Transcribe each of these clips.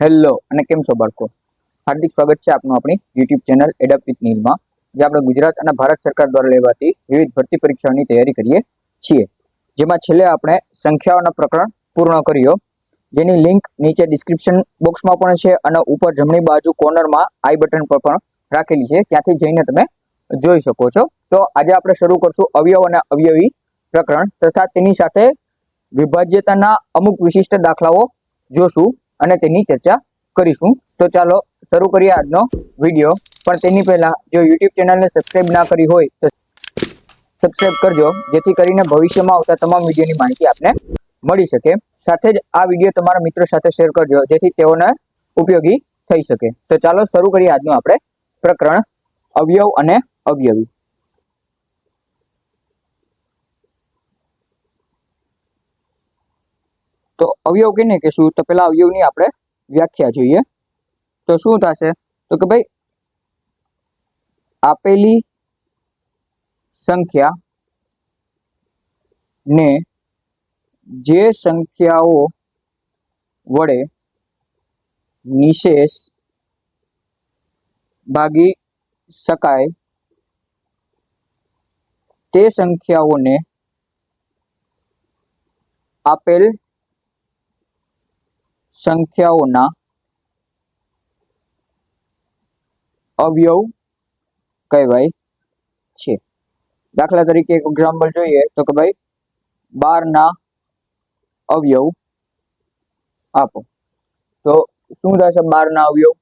Hello અને કેમ છો બાળકો? હાર્દિક સ્વાગત છે આપનું આપણી યુટ્યુબ ચેનલ એડપ્ટ વિથ નીલમાં, જે આપણે ગુજરાત અને ભારત સરકાર દ્વારા લેવાતી વિવિધ ભરતી પરીક્ષાઓની તૈયારી કરીએ છીએ. જેમાં છેલ્લે આપણે સંખ્યાઓના પ્રકરણ પૂર્ણ કર્યો, જેની લિંક નીચે ડિસ્ક્રિપ્શન બોક્સમાં પણ છે અને ઉપર જમણી બાજુ કોર્નરમાં આઈ બટન પર પણ રાખેલી છે, ત્યાંથી જઈને તમે જોઈ શકો છો. તો આજે આપણે શરૂ કરશું અવયવ અને અવયવી પ્રકરણ તથા તેની સાથે વિભાજ્યતાના અમુક વિશિષ્ટ દાખલાઓ જોશું અને તેની ચર્ચા કરીશું. તો ચાલો શરૂ કરીએ આજનો વિડીયો. પણ તેની પહેલા જો યુટ્યુબ ચેનલને સબસ્ક્રાઇબ ના કરી હોય તો સબસ્ક્રાઇબ કરજો, જેથી કરીને ભવિષ્યમાં આવતા તમામ વિડીયોની માહિતી આપને મળી શકે. સાથે જ આ વિડીયો તમારા મિત્રો સાથે શેર કરજો, જેથી તેઓને ઉપયોગી થઈ શકે. તો ચાલો શરૂ કરીએ આજનું આપણે પ્રકરણ અવયવ અને અવયવી. તો અવયવ કેને કે શું? તો પેલા અવયવની આપણે વ્યાખ્યા જોઈએ. તો શું થશે? તો કે ભાઈ આપેલી સંખ્યા ને જે સંખ્યાઓ વડે નિશેષ ભાગી શકાય તે સંખ્યાઓને આપેલ સંખ્યાઓના અવયવ કહેવાય છે. દાખલા તરીકે એક એક્ઝામ્પલ જોઈએ તો કે ભાઈ 12 ના અવયવ આપો. તો શું થશે 12 ના અવયવ?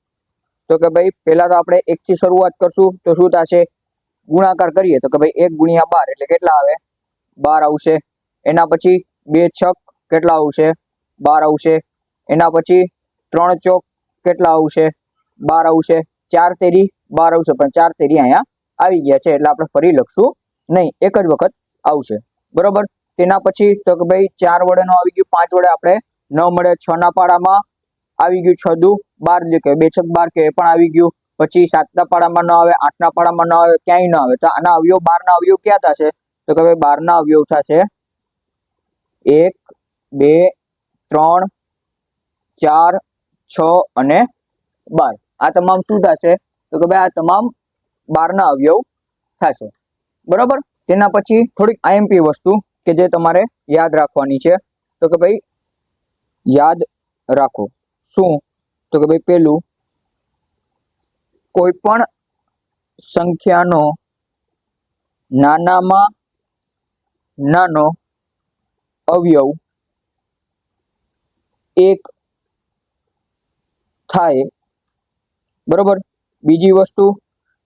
તો કે ભાઈ પહેલા તો આપણે 1 થી શરૂઆત કરશું. તો શું થશે? ગુણાકાર કરીએ તો કે ભાઈ 1 ગુણ્યા 12 એટલે કેટલા આવે? 12 આવશે. એના પછી 2 છક કેટલા આવશે? 12 આવશે. એના પછી 3 ચોક કેટલા આવશે? 12 આવશે. 4 તેરી 12 આવશે, પણ 4 તેરી અહીંયા આવી ગયા છે એટલે આપણે ફરી લખશું નહીં, એક જ વખત આવશે. બરોબર. તેના પછી તો કે ભાઈ 4 વડે નો આવી ગયું, 5 વડે આપણે ન મળે, 6 ના પાડામાં આવી ગયું, 6 દુ 12 કે 2 છક 12 કે એ પણ આવી ગયું. પછી 7 ના પાડામાં ન આવે, 8 ના પાડામાં ન આવે, ક્યાંય ન આવે. તો આના અવયવ 12 ના અવયવ ક્યાં થશે? તો કે ભાઈ 12 ના અવયવ થશે 1 2 3 4 6 અને 12. આ તમામ શું થશે? તો કે ભાઈ આ તમામ 12 ના અવયવ થશે. બરોબર. તેના પછી થોડીક આઈએમપી વસ્તુ કે જે તમારે યાદ રાખવાની છે. તો કે ભાઈ યાદ રાખો. શું? તો કે ભાઈ પેલું, કોઈ પણ સંખ્યાનો નાનામાં નાનો અવયવ 1 થાય. બરોબર. બીજી વસ્તુ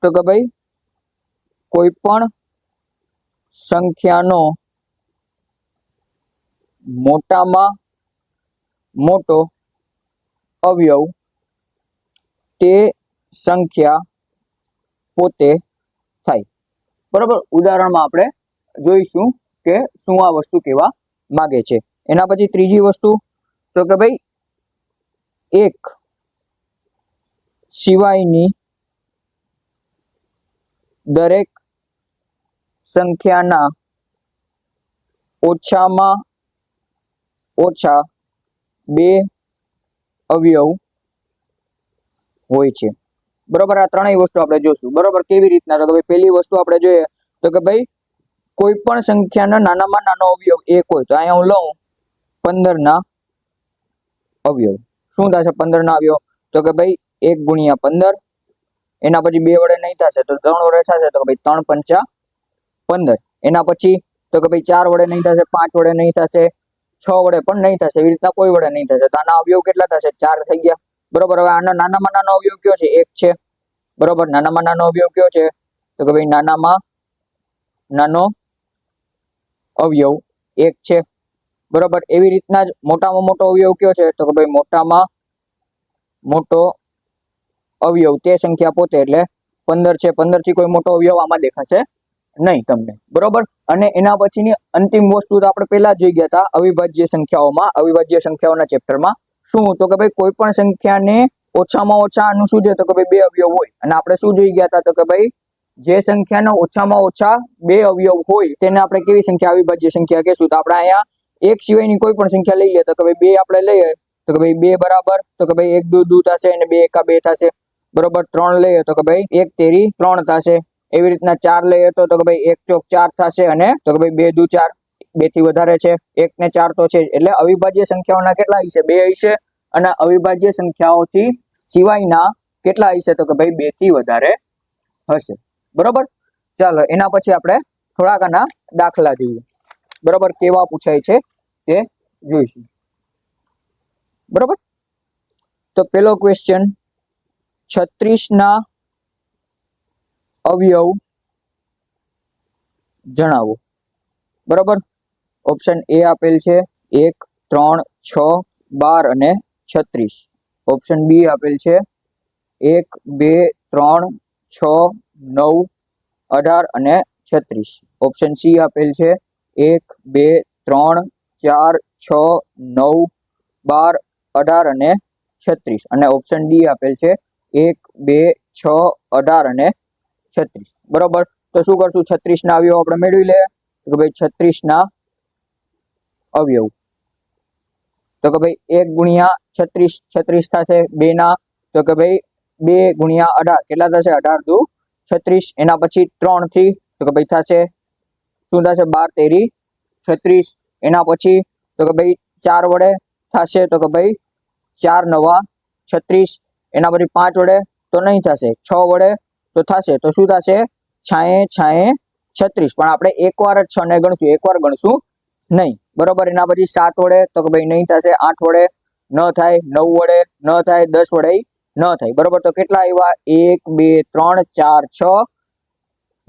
તો કે ભાઈ કોઈ પણ સંખ્યાનો મોટામાં મોટો અવયવ તે સંખ્યા પોતે થાય. બરોબર. ઉદાહરણમાં આપણે જોઈશું કે શું આ વસ્તુ કહેવા માંગે છે. એના પછી ત્રીજી વસ્તુ તો કે ભાઈ 1 સિવાયની દરેક સંખ્યાના ઓછામાં ઓછા 2 અવયવ હોય છે. બરોબર. આ ત્રણેય વસ્તુ આપણે જોશું. બરોબર. કેવી રીતના? તો કે ભાઈ પહેલી વસ્તુ આપણે જોઈએ તો કે ભાઈ કોઈ પણ સંખ્યાના નાનામાં નાનો અવયવ 1 હોય. તો અહીંયા હું લઉં 15 ના અવયવ. શું થશે 15 ના અવયવ? તો કે ભાઈ 1 ગુણ્યા 15. એના પછી 2 વડે નહીં થશે તો 3 વડે થશે. તો કે ભાઈ 3 પંચા 15. એના પછી તો કે ભાઈ 4 વડે નહીં થશે, 5 વડે નહીં થશે, 6 વડે પણ નહીં થશે, એવી રીતના કોઈ વડે નહીં થશે. તો આના અવયવ કેટલા થશે? 4 થઈ ગયા. બરોબર. હવે આના નાનામાં નાનો અવયવ કયો છે? 1 છે. બરોબર. નાનામાં નાનો અવયવ કયો છે? તો કે ભાઈ નાનામાં નાનો અવયવ 1 છે. બરોબર. એવી રીતના જ મોટામાં મોટો અવયવ કયો છે? તો કે ભાઈ મોટામાં મોટો અવયવ તે સંખ્યા પોતે, એટલે 15 છે. 15 થી કોઈ મોટો અવયવ આમાં દેખાશે નહીં તમને. બરોબર. અને એના પછીની અંતિમ વસ્તુ તો આપણે પહેલા જોઈ ગયા હતા અવિભાજ્ય સંખ્યાઓમાં, અવિભાજ્ય સંખ્યાઓના ચેપ્ટરમાં. શું? તો કે ભાઈ કોઈ પણ સંખ્યાને ઓછામાં ઓછા આનું શું છે? તો કે ભાઈ 2 અવયવ હોય. અને આપણે શું જોઈ ગયા હતા? તો કે ભાઈ જે સંખ્યાના ઓછામાં ઓછા 2 અવયવ હોય તેને આપણે કેવી સંખ્યા? અવિભાજ્ય સંખ્યા કહેશું. તો આપણે અહીંયા 1 સિવાયની કોઈ પણ સંખ્યા લઈ લે તો કે ભાઈ 2 આપણે લઈએ તો કે ભાઈ 2 બરાબર, તો કે ભાઈ 1 2 થશે અને 2 એકા 2 થશે બરોબર. 3 લઈએ તો કે ભાઈ 1 તેરી 3 થશે. એવી રીતના 4 લઈએ તો કે ભાઈ 1 ચોક 4 થશે અને તો કે ભાઈ 2 દુ 4, 2 થી વધારે છે, 1 ને 4 તો છે. એટલે અવિભાજ્ય સંખ્યાઓના કેટલા હશે? 2 હશે. અને અવિભાજ્ય સંખ્યાઓથી સિવાયના કેટલા હશે? તો કે ભાઈ 2 થી વધારે હશે બરોબર. ચાલો એના પછી આપણે થોડાક આના દાખલા જોઈએ બરોબર, કેવા પૂછાય છે તે જોઈશું બરોબર. તો પેલો ક્વેશ્ચન, 36 ના અવયવ જણાવો બરોબર. ઓપ્શન એ આપેલ છે 1 3 6 12 અને 36. ઓપ્શન બી આપેલ છે 1 2 3 6 9 18 અને 36. ઓપ્શન સી આપેલ છે 1 2 3 4 6 9 12 18 અને 36. અને ઓપ્શન ડી આપેલ છે 1 2 6 18 અને 36 બરોબર. તો શું કરશું? 36 ના અવયવ આપણે મેળવી લે તો કે ભાઈ 36 ના અવયવ તો કે ભાઈ 1 ગુણ્યા 36 36 થશે. 2 ના તો કે ભાઈ 2 ગુણ્યા 18 કેટલા થશે? 18 દુ 36. એના પછી 3 થી તો કે ભાઈ થશે શું થશે? 12 તેરી 36. એના પછી તો કે ભાઈ 4 વડે થશે તો કે ભાઈ 4 નવા 36. એના પછી 5 વડે તો નહીં થશે, 6 વડે તો થશે. તો શું થશે? 6 6 36. પણ આપણે એકવાર જ 6 ને ગણશું, એકવાર ગણશું નહીં બરોબર. એના પછી 7 વડે તો કે ભાઈ નહીં થશે, 8 વડે ન થાય, 9 વડે ન થાય, 10 વડે ન થાય બરોબર. તો કેટલા આવ્યા? 1 2 3 4 6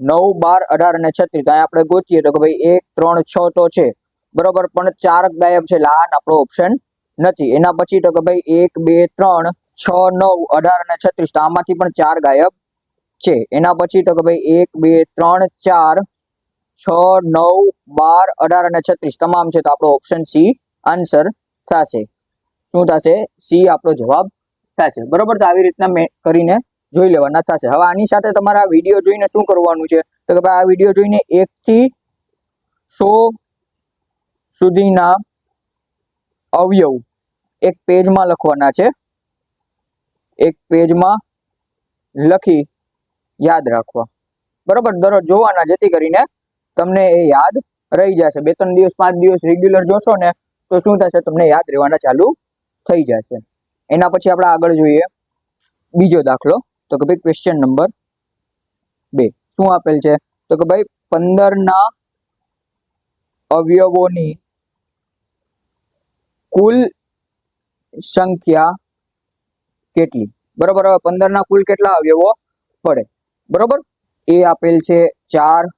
9 12 18 અને 36. તો આપણે ગોતીએ તો કે ભાઈ 1 3 6 તો છે બરોબર, પણ 4 ગાયબ છે એટલે આ આપણો ઓપ્શન નથી. એના પછી તો કે ભાઈ 1 2 3 6 9 18 અને 36. તો આમાંથી પણ 4 ગાયબ છે. એના પછી તો કે ભાઈ 1 2 3 4 6 9 12 18 અને 36 તમામ છે. તો આપણો ઓપ્શન સી આન્સર થશે. શું થશે? સી આપણો જવાબ થશે બરોબર. તો આવી રીતના કરીને જોઈ લેવાના થશે. હવે આની સાથે તમારા વિડીયો જોઈને શું કરવાનું છે? તો કે ભાઈ આ વિડીયો જોઈને 1 થી 100 સુધીના અવયવ એક પેજમાં લખવાના છે. એક પેજમાં લખી યાદ રાખવા બરોબર. દરરોજ જોવાના, જેથી કરીને તમને એ યાદ રહી જશે. 2 3 દિવસ 5 દિવસ રેગ્યુલર જોશો ને તો શું થશે? તમને યાદ રહેવાના ચાલુ થઈ જશે. એના પછી આપણે આગળ જોઈએ બીજો દાખલો. તો કે ભાઈ ક્વેશ્ચન નંબર 2 શું આપેલ છે? તો કે ભાઈ 15 ના અવયવોની કુલ સંખ્યા કેટલી બરોબર. હવે 15 ના કુલ કેટલા અવયવો પડે બરોબર. એ આપેલ છે 4,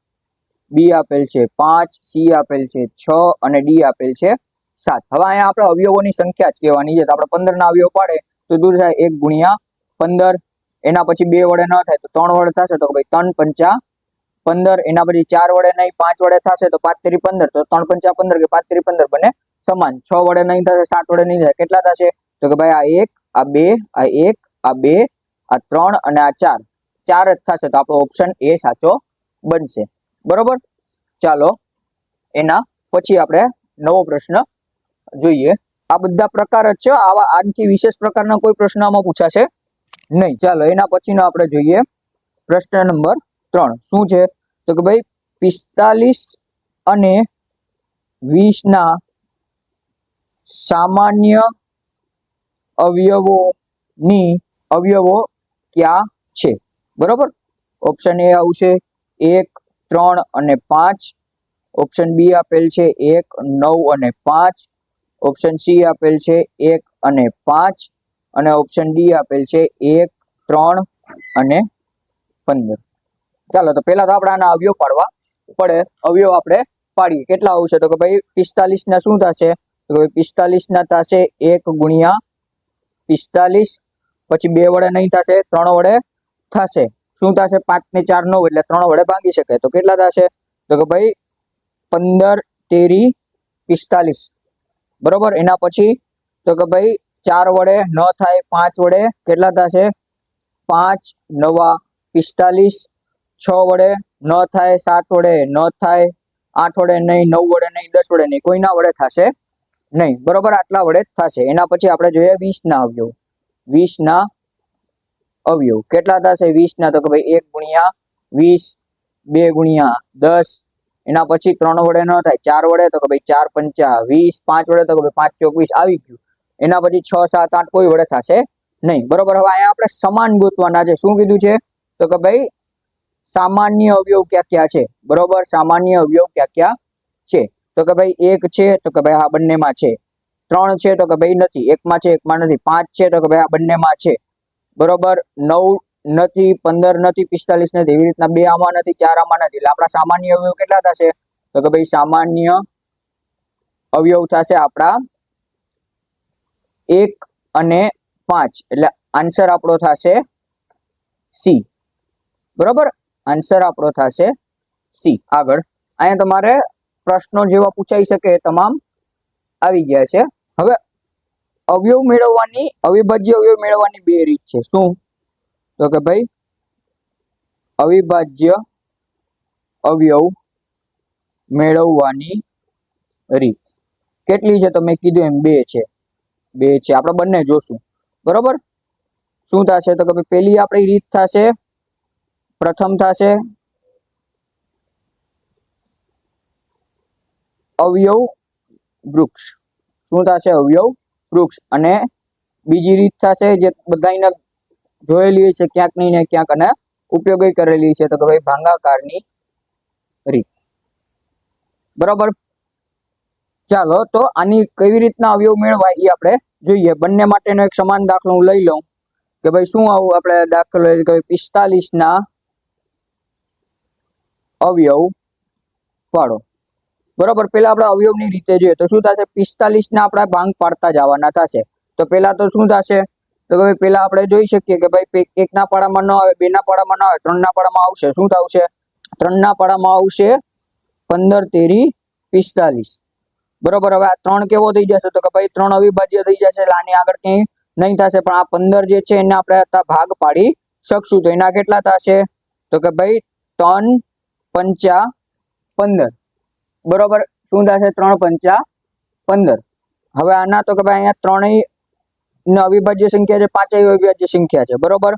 બી આપેલ છે 5, સી આપેલ છે 6 અને ડી આપેલ છે 7. હવે અહીંયા આપણે અવયવોની સંખ્યા જ કહેવાની છે. તો આપણે 15 ના અવયવ પાડે તો દૂર થાય 1 ગુણ્યા 15. એના પછી 2 વડે ન થાય તો 3 વડે થશે તો ભાઈ 3 પંચા 15. એના પછી 4 વડે નહીં, 5 વડે થશે તો 5 તેરી 15. તો 3 પંચા 15 કે 5 તેરી 15 બને સમાન. 6 વડે નહીં થશે, 7 વડે નહીં થાય, કેટલા થશે? તો કે ભાઈ આ 1 આ 2 આ 1 આ 2 આ 3 અને આ 4 4 જ થશે. તો આપણો ઓપ્શન એ સાચો બનશે બરોબર. ચાલો એના પછી આપણે નવો પ્રશ્ન જોઈએ. આ બધા પ્રકાર જ છે, આવા આનાથી વિશેષ પ્રકારના કોઈ પ્રશ્ન આમાં પૂછાશે નહીં. ચાલો એના પછીનો આપણે જોઈએ પ્રશ્ન નંબર 3 શું છે? તો કે ભાઈ 45 અને 20 ના સામાન્ય અવયવો ક્યાં છે બરોબર. ઓપ્શન એ આવશે 1 3 અને 5. ઓપ્શન બી આપેલ છે 1 9 અને 5. ઓપ્શન સી આપેલ છે 1 અને 5 અને ઓપ્શન ડી આપેલ છે 1 3 અને 15. ચાલો તો પહેલા તો આપણે આના અવયવ પાડવા પડે. અવયવ આપણે પાડીએ. કેટલા આવશે? તો કે ભાઈ 45 ના શું થશે? તો ભાઈ 45 ના થશે 1 ગુણ્યા 45. પછી 2 વડે નહીં થશે, 3 વડે થશે. શું થશે? 5 ને 4 9 એટલે 3 વડે ભાગી શકાય. તો કેટલા થશે? તો કે ભાઈ 15 તેરી 45 બરોબર. એના પછી તો કે ભાઈ 4 વડે ન થાય, 5 વડે કેટલા થશે? 5 નવા 45. 6 વડે ન થાય, 7 વડે ન થાય, 8 વડે નહીં, 9 વડે નહીં, 10 વડે નહીં, કોઈના વડે થશે નહીં, બરોબર, આટલા વડે થશે. એના પછી આપણે જોઈએ 20 ના અવયવ. 20 ના અવયવ કેટલા થશે? 20 ના તો કે ભાઈ 1 ગુણ્યા 20, 2 ગુણ્યા 10, એના પછી 3 વડે ન થાય, 4 વડે તો કે ભાઈ 4 પંચા 20, 5 વડે તો કે ભાઈ 5 ચોક 20 આવી ગયું. એના પછી 6, 7, 8 કોઈ વડે થશે નહીં, બરોબર. હવે અહીંયા આપણે સમાન ગોતવાના છે. શું કીધું છે? તો કે ભાઈ સામાન્ય અવયવ ક્યાં ક્યાં છે, બરોબર. સામાન્ય અવયવ ક્યાં ક્યાં છે? તો કે ભાઈ 1 છે તો કે ભાઈ આ બંનેમાં છે. 3 છે તો કે ભાઈ નથી, 1 માં છે 1 માં નથી. 5 છે તો કે ભાઈ આ બંનેમાં છે, બરોબર. 9 નથી, 15 નથી, 45 નથી. એવી રીતના 2 આમાં નથી, 4 આમાં નથી. એટલે આપણા સામાન્ય અવયવ કેટલા થશે? તો કે ભાઈ સામાન્ય અવયવ થશે આપણા 1 અને 5. એટલે આન્સર આપણો થશે સી, બરોબર. આન્સર આપણો થશે સી. આગળ અહીંયા તમારે પ્રશ્નો જેવા પૂછાઈ શકે તમામ આવી ગયા છે. હવે અવયવ મેળવવાની, અવિભાજ્ય અવયવ મેળવવાની બે રીત છે. શું? તો કે ભાઈ અવિભાજ્ય અવયવ મેળવવાની રીત કેટલી છે? તો મેં કીધું એમ બે છે. આપણે બંને જોશું, બરોબર. શું થશે? તો કે ભાઈ પહેલી આપણી રીત થશે, પ્રથમ થશે અવયવ વૃક્ષ. શું થશે? અવયવ વૃક્ષ. અને બીજી રીત થશે જે બધાને જોયેલી છે ક્યાંક નહીં ને ક્યાંક, અને ઉપયોગી કરેલી છે, તો કે ભાઈ ભાગાકારની રીત, બરોબર. ચાલો તો આની કેવી રીતના અવયવ મેળવાય એ આપણે જોઈએ. બંને માટેનો એક સમાન દાખલો હું લઈ લઉં કે ભાઈ શું આવું આપણે દાખલો 45 ના અવયવ પાડો, બરોબર. પેલા આપણે અવયવની રીતે જોઈએ તો શું થશે? 45 ના આપણે ભાંગ પાડતા જવાના થશે. તો પેલા તો શું થશે? તો કે પેલા આપણે જોઈ શકીએ કે ભાઈ 1 ના પાડામાં ન આવે, 2 ના પાડામાં ન આવે, 3 ના પાડામાં આવશે. શું થશે? 3 ના પાડામાં આવશે 15 તેરી 45, બરોબર. હવે આ 3 કેવો થઈ જશે? તો કે ભાઈ 3 અવિભાજ્ય થઈ જશે. એટલે આની આગળ ક્યાંય નહીં થશે, પણ આ 15 જે છે એને આપણે ભાગ પાડી શકશું. તો એના કેટલા થશે? તો કે ભાઈ 3 પંચા 15, બરોબર. શું થશે? 3 પંચા 15. હવે આના તો કે ભાઈ અહીંયા 3 અવિભાજ્ય સંખ્યા છે, 5 અવિભાજ્ય સંખ્યા છે, બરોબર.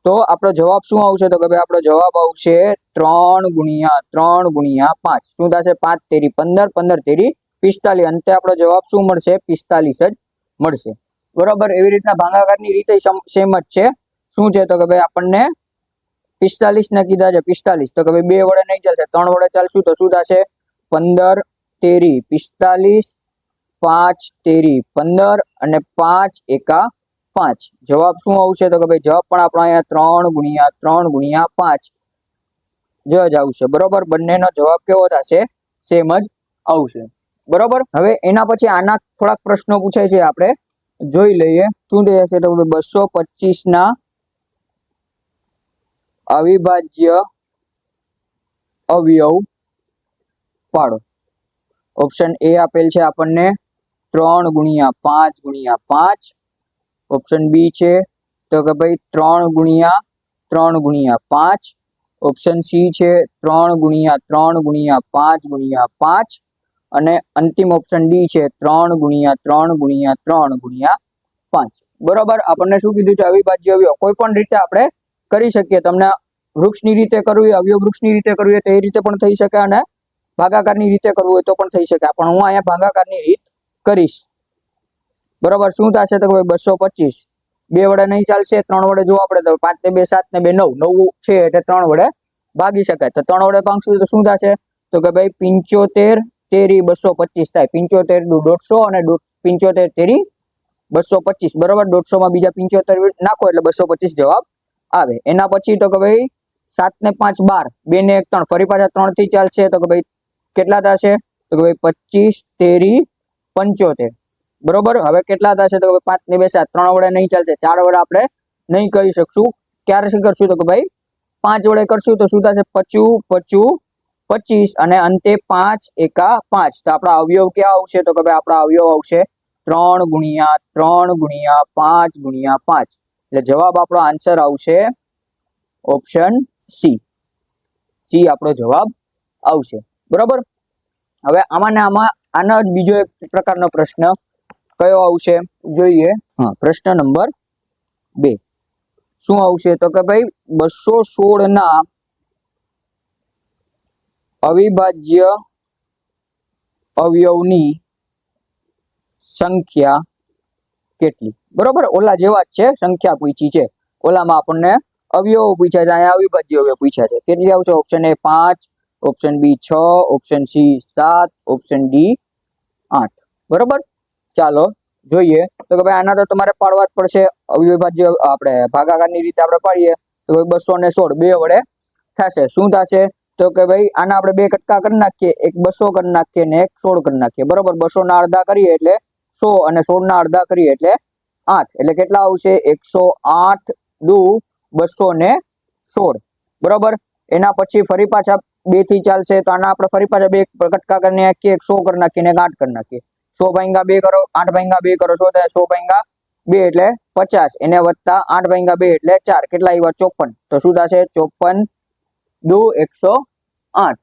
તો આપણો જવાબ શું આવશે? તો કે ભાઈ આપણો જવાબ આવશે 3 ગુણ્યા 3 ગુણ્યા 5. શું થશે? 5 તેરી 15, 15 તેરી 45. અંતે આપણો જવાબ શું મળશે? 45 જ મળશે, બરોબર. એવી રીતના ભાગાકારની રીતે સેમ જ છે. શું છે? તો કે ભાઈ આપણને 45 ને કીધા છે 45, તો કે ભાઈ 2 વડે નહીં ચાલશે, 3 વડે ચાલશું. તો શું થશે? 15 તેરી 45, 5 તેરી 15 અને 5 એકા 5. જવાબ શું આવશે? તો કે ભાઈ જવાબ પણ આપણો અહીંયા 3 ગુણ્યા 3 ગુણ્યા 5 જ આવશે, બરોબર. બંનેનો જવાબ કેવો થશે? સેમ જ આવશે, બરોબર. હવે એના પછી આના થોડાક પ્રશ્નો પૂછાય છે, આપણે જોઈ લઈએ. શું થઈ જશે? તો 225 ના અવિભાજ્ય અવયવ પાડો. ઓપ્શન એ આપેલ છે આપણને 3 ગુણ્યા 5 ગુણ્યા 5. ઓપ્શન બી છે તો કે ભાઈ 3 ગુણ્યા 3 ગુણ્યા 5. ઓપ્શન સી છે 3 ગુણ્યા 3 ગુણ્યા 5 ગુણ્યા 5. અને અંતિમ ઓપ્શન ડી છે 3 ગુણ્યા 3 ગુણ્યા 3 ગુણ્યા 5. બરોબર. આપણને શું કીધું છે? અવિભાજ્ય અવયવ કોઈ પણ રીતે આપણે કરી શકીએ. તમને વૃક્ષની રીતે કરવું હોય, અવયવ વૃક્ષની રીતે કરવું હોય તો એ રીતે પણ થઈ શકે, અને ભાગાકારની રીતે કરવું હોય તો પણ થઈ શકે. પણ હું અહીંયા ભાગાકારની રીત કરીશ, બરોબર. શું થશે? તો ભાઈ 225 2 વડે નહીં ચાલશે, 3 વડે જો આપણે તો 5 ને 2 7 ને 2 9, 9 છે એટલે 3 વડે ભાગી શકાય. તો 3 વડે ભાગશું તો શું થશે? તો કે ભાઈ 75 તેરી 225 થાય. 75 દુ 150 અને 75 તેરી 225, બરોબર. 150 માં બીજા 75 નાખો એટલે 225 જવાબ આવે. એના પછી તો કે ભાઈ 7 ને 5 12, 2 ને 1 3, ફરી પાછા 3 થી ચાલશે. તો કે ભાઈ કેટલા થશે? તો કે ભાઈ 25 તેરી 75, બરોબર. હવે કેટલા થશે? તો કે 5 ને 2 7, 3 વડે નહીં ચાલશે, 4 વડે આપણે નહીં કરી શકશું. ક્યારે શું કરશું? તો કે ભાઈ 5 વડે કરશું તો શું થશે? 25 25 25 અને અંતે 5 એકા 5. તો આપણા અવયવ ક્યાં આવશે? તો કે ભાઈ આપણા અવયવ આવશે 3 ગુણ્યા 3 ગુણ્યા 5 ગુણ્યા 5. એટલે જવાબ આપણો આન્સર આવશે ઓપ્શન સી. સી આપણો જવાબ આવશે, બરોબર. હવે આમાં ને આમાં આનો જ બીજો એક પ્રકારનો પ્રશ્ન કયો આવશે જોઈએ. હા, પ્રશ્ન નંબર 2 શું આવશે તો કે ભાઈ 216 ના અવિભાજ્ય અવયવની સંખ્યા કેટલી? બરોબર, ઓલા જેવા જ છે, સંખ્યા પૂછી છે. ઓલામાં આપણને અવયવો પૂછ્યા છે, અહીંયા અવિભાજ્ય અવયવ પૂછ્યા છે. કેટલી આવશે? Option A 5, option B 6, option C 7, option D 8. બરોબર, ચાલો જોઈએ. તો કે ભાઈ આના તો તમારે પાડવા જ પડશે. અવિભાજ્ય આપણે ભાગાકારની રીતે આપણે પાડીએ તો ભાઈ 216 બે વડે થશે. શું થશે તો કે ભાઈ આના આપણે બે કટકા કરી નાખીએ, એક 200 કરી નાખીએ ને એક 16 કરી નાખીએ. બરોબર, 200 ના અડધા કરીએ એટલે 100 અને 16 ના અડધા કરીએ એટલે 8. એટલે કેટલા આવશે? 108 દુ 216. બરોબર, એના પછી ફરી પાછા 2 થી ચાલશે તો આના આપણે ફરી પાછા બે કટકા કરી નાખીએ, એક 100 કરી નાખીએ ને એક 8 કરી નાખીએ. 100 ભાગ્યા 2 કરો, 8 ભાગ્યા 2 કરો, શું થાય? 100 ભાગ્યા 2 એટલે 50, એને વત્તા 8 ભાગ્યા 2 એટલે 4. કેટલા આવ્યા? 54. તો શું થશે? 54 દુ 108.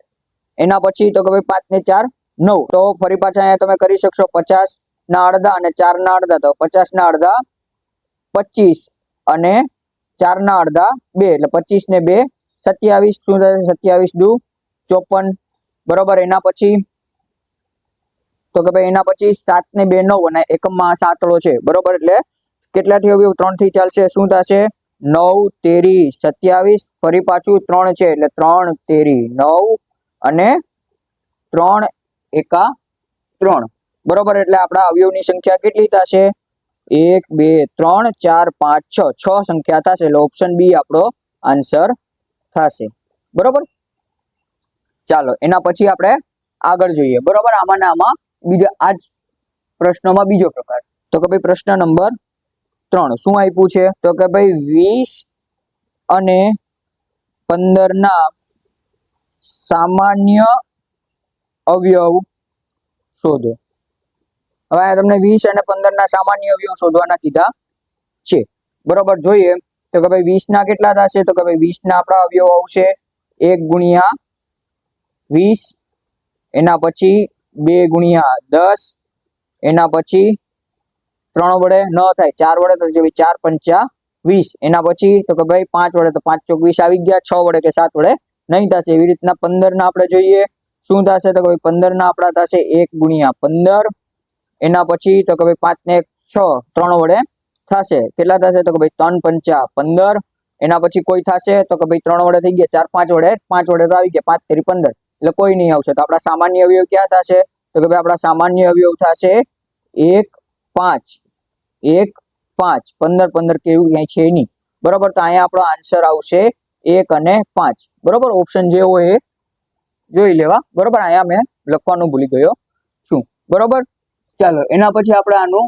એના પછી તો કે ભાઈ 5 ને 4 9. તો ફરી પાછા અહીંયા તમે કરી શકશો 50 ના અડધા અને 4 ના અડધા. તો 50 ના અડધા 25 અને 4 ના અડધા 2 એટલે 25 ને 2 27. શું થશે? 27 દુ 54. બરોબર, એના પછી તો કે ભાઈ એના પછી 7 ને 2 9 અને એકમમાં સાતડો છે. બરોબર, એટલે કેટલાથી અવયવ? 3 થી ચાલશે. શું થશે? 9 તેરી 27. ફરી પાછું 3 છે એટલે 3 તેરી 9 અને 3 એકા 3. બરોબર, એટલે આપણા અવયવની સંખ્યા કેટલી થશે? 1 2 3 4 5 6. 6 સંખ્યા થશે. એટલે ઓપ્શન બી આપણો આન્સર થશે. બરોબર, ચાલો એના પછી આપણે આગળ જોઈએ. બરોબર, આમાં બીજા આ જ પ્રશ્નમાં બીજો પ્રકાર. તો કે ભાઈ પ્રશ્ન નંબર 3 શું આપ્યું છે તો કે ભાઈ 20 અને 15 ના સામાન્ય અવયવ શોધો. હવે તમને 20 અને 15 ના સામાન્ય અવયવ શોધવાના કીધા છે. બરોબર, જોઈએ તો કે ભાઈ 20 ના કેટલા થશે તો કે ભાઈ 20 ના આપણા અવયવ આવશે 1 ગુણ્યા 20, એના પછી 2 ગુણ્યા 10, એના પછી 3 વડે ન થાય, 4 વડે તો 4 પંચા 20. એના પછી તો કે ભાઈ 5 વડે તો 5 ચોક 20 આવી ગયા. 6 વડે કે 7 વડે નહીં થશે. એવી રીતના 15 ના આપણે જોઈએ. શું થશે તો કે ભાઈ 15 ના આપણા થશે 1 ગુણ્યા 15. એના પછી તો કે ભાઈ 5 ને 1 6, 3 વડે થશે. કેટલા થશે તો કે ભાઈ 3 પંચા 15. એના પછી કોઈ થશે તો કે ભાઈ 3 વડે થઈ ગયા, 4 5 વડે તો આવી ગયા, 5 તેરી 15. એટલે કોઈ નહીં આવશે. તો આપણા સામાન્ય અવયવ ક્યાં થશે તો કે ભાઈ આપણા સામાન્ય અવયવ થશે 1 5 1 5. 15 15 કેવું ક્યાંય છે નહીં. બરોબર, તો અહીંયા આપણો આન્સર આવશે 1 અને 5. બરોબર, ઓપ્શન જે હોય એ જોઈ લેવા. બરોબર, અહીંયા મેં લખવાનું ભૂલી ગયો છું. બરોબર, ચાલો એના પછી આપણે આનું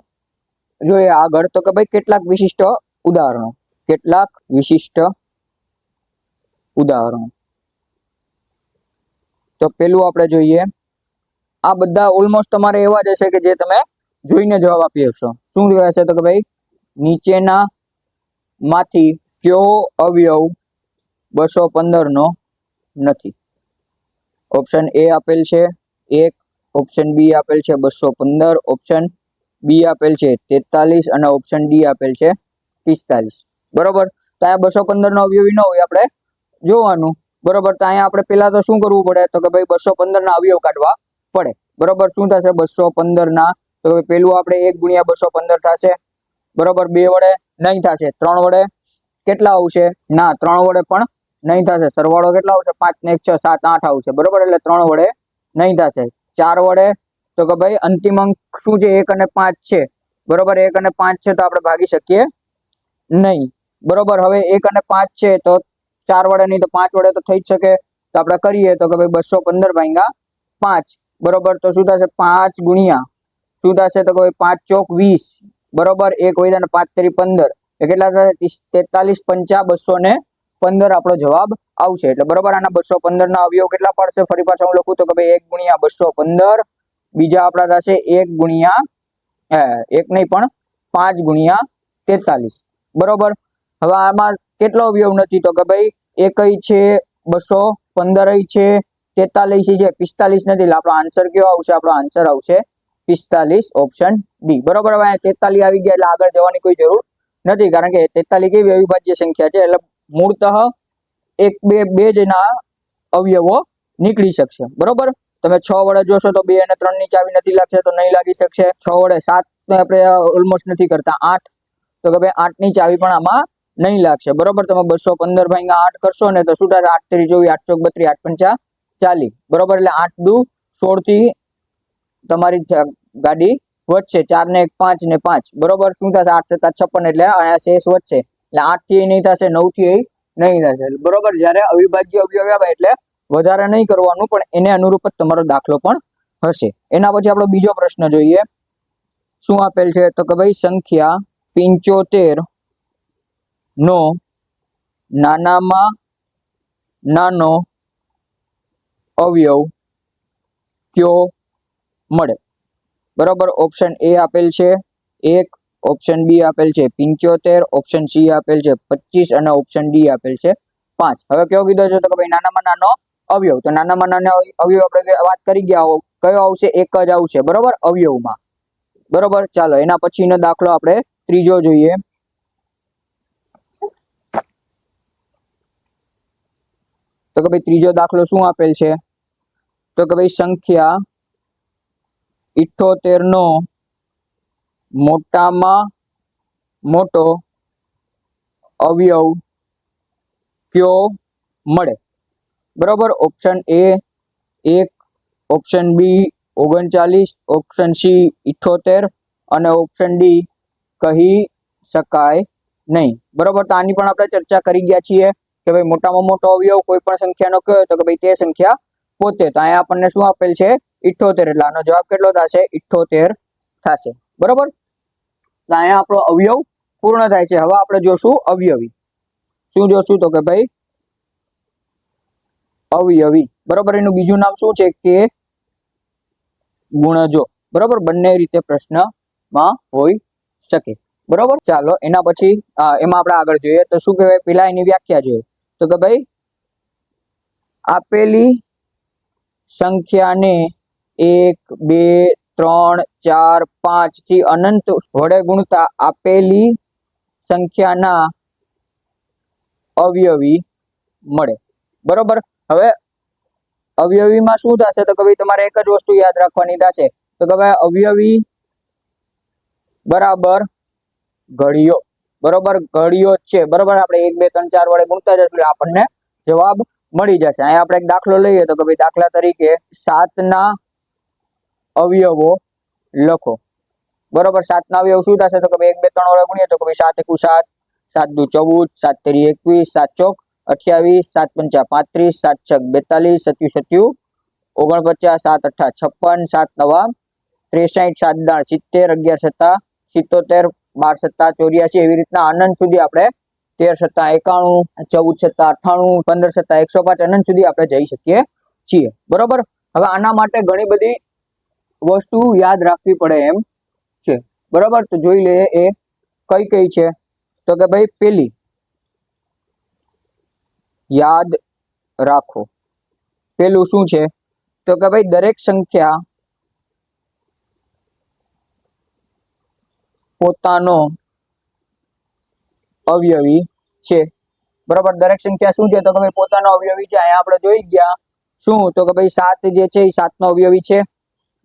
જોઈએ આગળ. તો કે ભાઈ કેટલાક વિશિષ્ટ ઉદાહરણો. કેટલાક વિશિષ્ટ ઉદાહરણો. તો પેલું આપણે જોઈએ. આ બધા ઓલમોસ્ટ તમારે એવા જ હશે કે જે તમે જોઈને જવાબ આપી શકશો. શું હશે તો કે ભાઈ નીચેના માંથી કયો અવયવ 215 નો નથી? ઓપ્શન એ આપેલ છે 1, ઓપ્શન બી આપેલ છે 215, ઓપ્શન બી આપેલ છે 43 અને ઓપ્શન ડી આપેલ છે 45. બરોબર, તો અહીંયા 215 નો અવયવી ન હોય આપણે જોવાનું. બરોબર, તો અહીંયા આપણે પેલા તો શું કરવું પડે તો કે ભાઈ 215 ના અવયવ કાઢવા પડે. બરોબર, શું થશે 215 ના તો પેલું આપણે 1 ગુણ્યા 215 થશે. બરોબર, 2 વડે નહીં થશે. 3 વડે કેટલા આવશે? ના, 3 વડે પણ નહીં થશે. સરવાળો કેટલા આવશે? 5 ને 1 6 7 8 આવશે. બરોબર, એટલે 3 વડે નહીં થશે. 4 વડે તો કે ભાઈ અંતિમ અંક શું છે? 1 અને 5 છે. બરોબર, 1 અને 5 છે તો આપણે ભાગી શકીએ નહીં. બરોબર, હવે 1 અને 5 છે તો 4 વડે નહીં તો 5 વડે તો થઈ જ શકે. તો આપણે કરીએ તો કે ભાઈ 215 ભાગ્યા 5. બરોબર, તો શું થશે? 5 ગુણ્યા શું થશે તો કે ભાઈ 5 ચોક 20. બરોબર, 1 વધ્યા ને 5 તેરી 15. એ કેટલા થશે? 43 પંચા 215 આપણો જવાબ આવશે. એટલે બરોબર, આના 215 ના અવયવ કેટલા પડશે? ફરી પાછા હું લખું તો કે ભાઈ 1 ગુણ્યા 215. બીજા આપણા થશે 1 ગુણ્યા 1 નહીં પણ 5 ગુણ્યા 43. બરોબર, હવે આમાં કેટલો અવયવ નથી તો કે ભાઈ 1 છે, 215 છે, 43 છે, 45 નથી, એટલે આપણો આન્સર કેવો આવશે? આપણો આન્સર આવશે 45, ઓપ્શન ડી. બરોબર. હવે 43 આવી ગયા એટલે આગળ જવાની કોઈ જરૂર નથી, કારણ કે 43 કેવી અવિભાજ્ય સંખ્યા છે, એટલે મૂળતઃ એક બે જ એના અવયવો નીકળી શકશે. બરોબર. તમે 6 વડે જોશો તો 2 અને 3 ની ચાવી નથી લાગશે, તો નહીં લાગી શકશે. 6 વડે 7 આપણે ઓલમોસ્ટ નથી કરતા. 8 તો કે ભાઈ 8 ની ચાવી પણ આમાં નહીં લાગશે. બરોબર. તમે 215 ભાગ્યા 8 કરશો ને તો શું થશે? 8 તેરી 24, 8 ચોક 32, 8 પંચા 40. બરોબર. એટલે 8 દુ 16 થી તમારી ગાડી વધશે. 4 ને 1 5 ને 5. બરોબર. શું થશે? 8 7 56, એટલે અહીંયા શેષ વધશે. એટલે 8 થી નહીં થશે, 9 થી નહીં થશે. બરોબર. જ્યારે અવિભાજ્ય અવયવ આવે એટલે વધારે નહીં કરવાનું, પણ એને અનુરૂપ જ તમારો દાખલો પણ હશે. એના પછી આપણો બીજો પ્રશ્ન જોઈએ. શું આપેલ છે? તો કે ભાઈ સંખ્યા 75 નો નાનામાં નાનો અવયવ કયો મળે? બરોબર. ઓપ્શન એ આપેલ છે 1, ઓપ્શન બી આપેલ છે 75, ઓપ્શન સી આપેલ છે 25 અને ઓપ્શન ડી આપેલ છે 5. હવે કયો કીધો છે? તો કે ભાઈ નાનામાં નાનો અવયવ. તો નાનામાં નાનો અવયવ આપણે વાત કરી ગયા, કયો આવશે? એક જ આવશે. બરોબર. અવયવમાં. બરોબર. ચાલો એના પછીનો દાખલો આપણે ત્રીજો જોઈએ. તો કે ભાઈ ત્રીજો દાખલો શું આપેલ છે? તો કે ભાઈ સંખ્યા 78 નો મોટામાં મોટો અવયવ કયો મળે? બરોબર. Option A 1, option B 39, option C 78 અને ઓપ્શન ડી કહી શકાય નહીં. બરોબર. તો આની પણ આપણે ચર્ચા કરી ગયા છીએ કે ભાઈ મોટામાં મોટો અવયવ કોઈ પણ સંખ્યાનો કયો? તો કે ભાઈ તે સંખ્યા પોતે. તો અહીંયા આપણને શું આપેલ છે? 78. એટલે આનો જવાબ કેટલો થશે? 78 થશે. બરોબર. તો અહીંયા આપણો અવયવ પૂર્ણ થાય છે. હવે આપણે જોશું અવયવી. શું જોશું? તો કે ભાઈ અવયવી. બરોબર. એનું બીજું નામ શું છે? કે ગુણજો. બરોબર. બંને રીતે પ્રશ્નમાં હોઈ શકે. બરોબર. ચાલો એના પછી એમાં આપણે આગળ જોઈએ તો શું કહેવાય? પેલા એની વ્યાખ્યા જોઈએ. તો કે ભાઈ આપેલી સંખ્યાને 1 2 3 4 5 થી અનંત વડે ગુણતા આપેલી સંખ્યાના અવયવી મળે. બરોબર. હવે અવયવીમાં શું થશે? તો કે ભાઈ તમારે એક જ વસ્તુ યાદ રાખવાની થશે. તો કે ભાઈ અવયવી બરાબર ઘડિયો. બરોબર. ઘડિયો છે. બરોબર. આપણે 1 2 3 4 વડે ગુણતા જશું, આપણને જવાબ મળી જશે. અહીંયા આપણે એક દાખલો લઈએ તો કે ભાઈ દાખલા તરીકે 7 ના અવયવો લખો. બરોબર. 7 ના અવયવ શું થશે? તો કે ભાઈ 1 2 3 વડે ગુણીએ તો કે ભાઈ 7 × 7, 7 દુ 14, 7 તેરી 21, 7 ચોક 28, 7 પંચા 35, 7 છક 42, 7 7 49, 7 અઠા 56, 7 નવા 63, 7 દાણ 70, 11 સત્તા 77, 12 સત્તા 84, એવી રીતના અનંત સુધી આપણે 13 સત્તા 91, 14 સત્તા 98, 15 સત્તા 105 અનંત સુધી આપણે જઈ શકીએ છીએ. બરોબર. હવે આના માટે ઘણી બધી વસ્તુ યાદ રાખવી પડે એમ છે. બરોબર. તો જોઈ લઈએ એ કઈ કઈ છે. તો કે ભાઈ પેલી યાદ રાખો. પેલું શું છે? તો કે ભાઈ દરેક સંખ્યા પોતાનો અવયવી છે. બરોબર. દરેક સંખ્યા શું છે? તો કે ભાઈ પોતાનો અવયવી છે. અહીંયા આપણે જોઈ ગયા શું? તો કે ભાઈ 7 જે છે એ 7 નો અવયવી છે.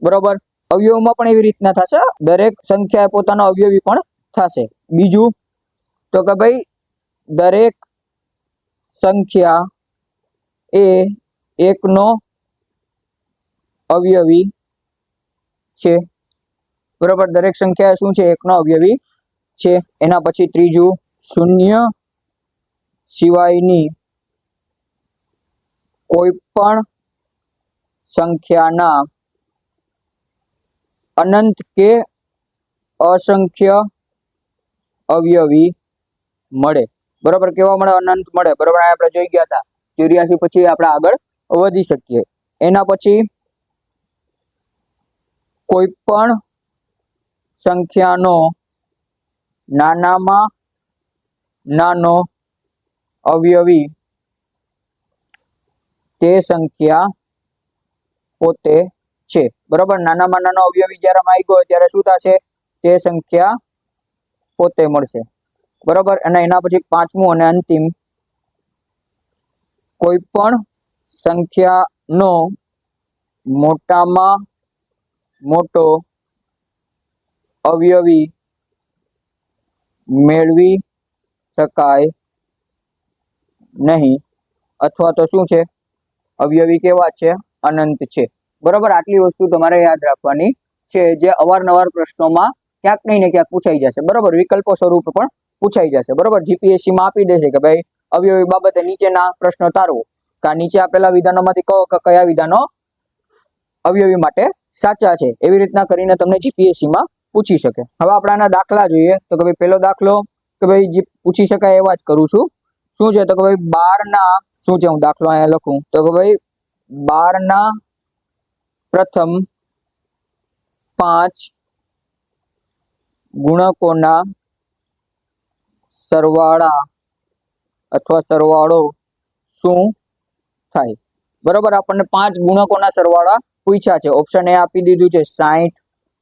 બરોબર. અવયવમાં પણ એવી રીતના થશે. દરેક સંખ્યા પોતાનો અવયવી પણ થશે. બીજું તો કે ભાઈ દરેક સંખ્યા એ એકનો અવયવી છે. બરોબર. દરેક સંખ્યા શું છે? એકનો અવયવી છે. એના પછી ત્રીજું શૂન્ય સિવાયની કોઈ પણ સંખ્યાના અનંત કે અસંખ્ય અવયવી મળે. બરોબર. કેવા મળે? અનંત મળે. બરોબર. આપણે જોઈ ગયા હતા 84 પછી આપણે આગળ વધી શકીએ. એના પછી કોઈ પણ સંખ્યાનો નાનામાં નાનો અવયવી તે સંખ્યા પોતે છે, બરોબર. નાનામાં નાનો અવયવી જ્યારે માંગ્યો હોય ત્યારે શું થશે? તે સંખ્યા પોતે મળશે, બરોબર. અને એના પછી પાંચમું અને અંતિમ, કોઈ પણ સંખ્યાનો મોટામાં મોટો અવયવી મેળવી શકાય નહીં, અથવા તો શું છે? અવયવી કેવા છે? અનંત છે, બરોબર. આટલી વસ્તુ તમારે યાદ રાખવાની છે, જે અવારનવાર પ્રશ્નોમાં ક્યાંક નહીં ને ક્યાંક પૂછાઈ જશે, બરોબર. વિકલ્પો સ્વરૂપ પણ પૂછાઈ જશે, બરોબર. જીપીએસસી માં આપી દેશે કે ભાઈ અવયવી બાબતે નીચેના પ્રશ્નો તારવો, કે નીચે આપેલા વિધાનોમાંથી કહો કે કયા વિધાનો અવયવી માટે સાચા છે. એવી રીતના કરીને તમને જીપીએસસી માં પૂછી શકે. હવે આપણે આના દાખલા જોઈએ તો કે ભાઈ પહેલો દાખલો કે ભાઈ જે પૂછી શકાય એવા જ કરું છું. શું છે? તો કે ભાઈ 12 ના શું છે? હું દાખલો અહીંયા લખું તો કે ભાઈ 12 ના પ્રથમ 5 ગુણકોના સરવાળા અથવા સરવાળો શું થાય? બરોબર. આપણને 5 ગુણકોના સરવાળા પૂછ્યા છે. ઓપ્શન એ આપી દીધું છે 60,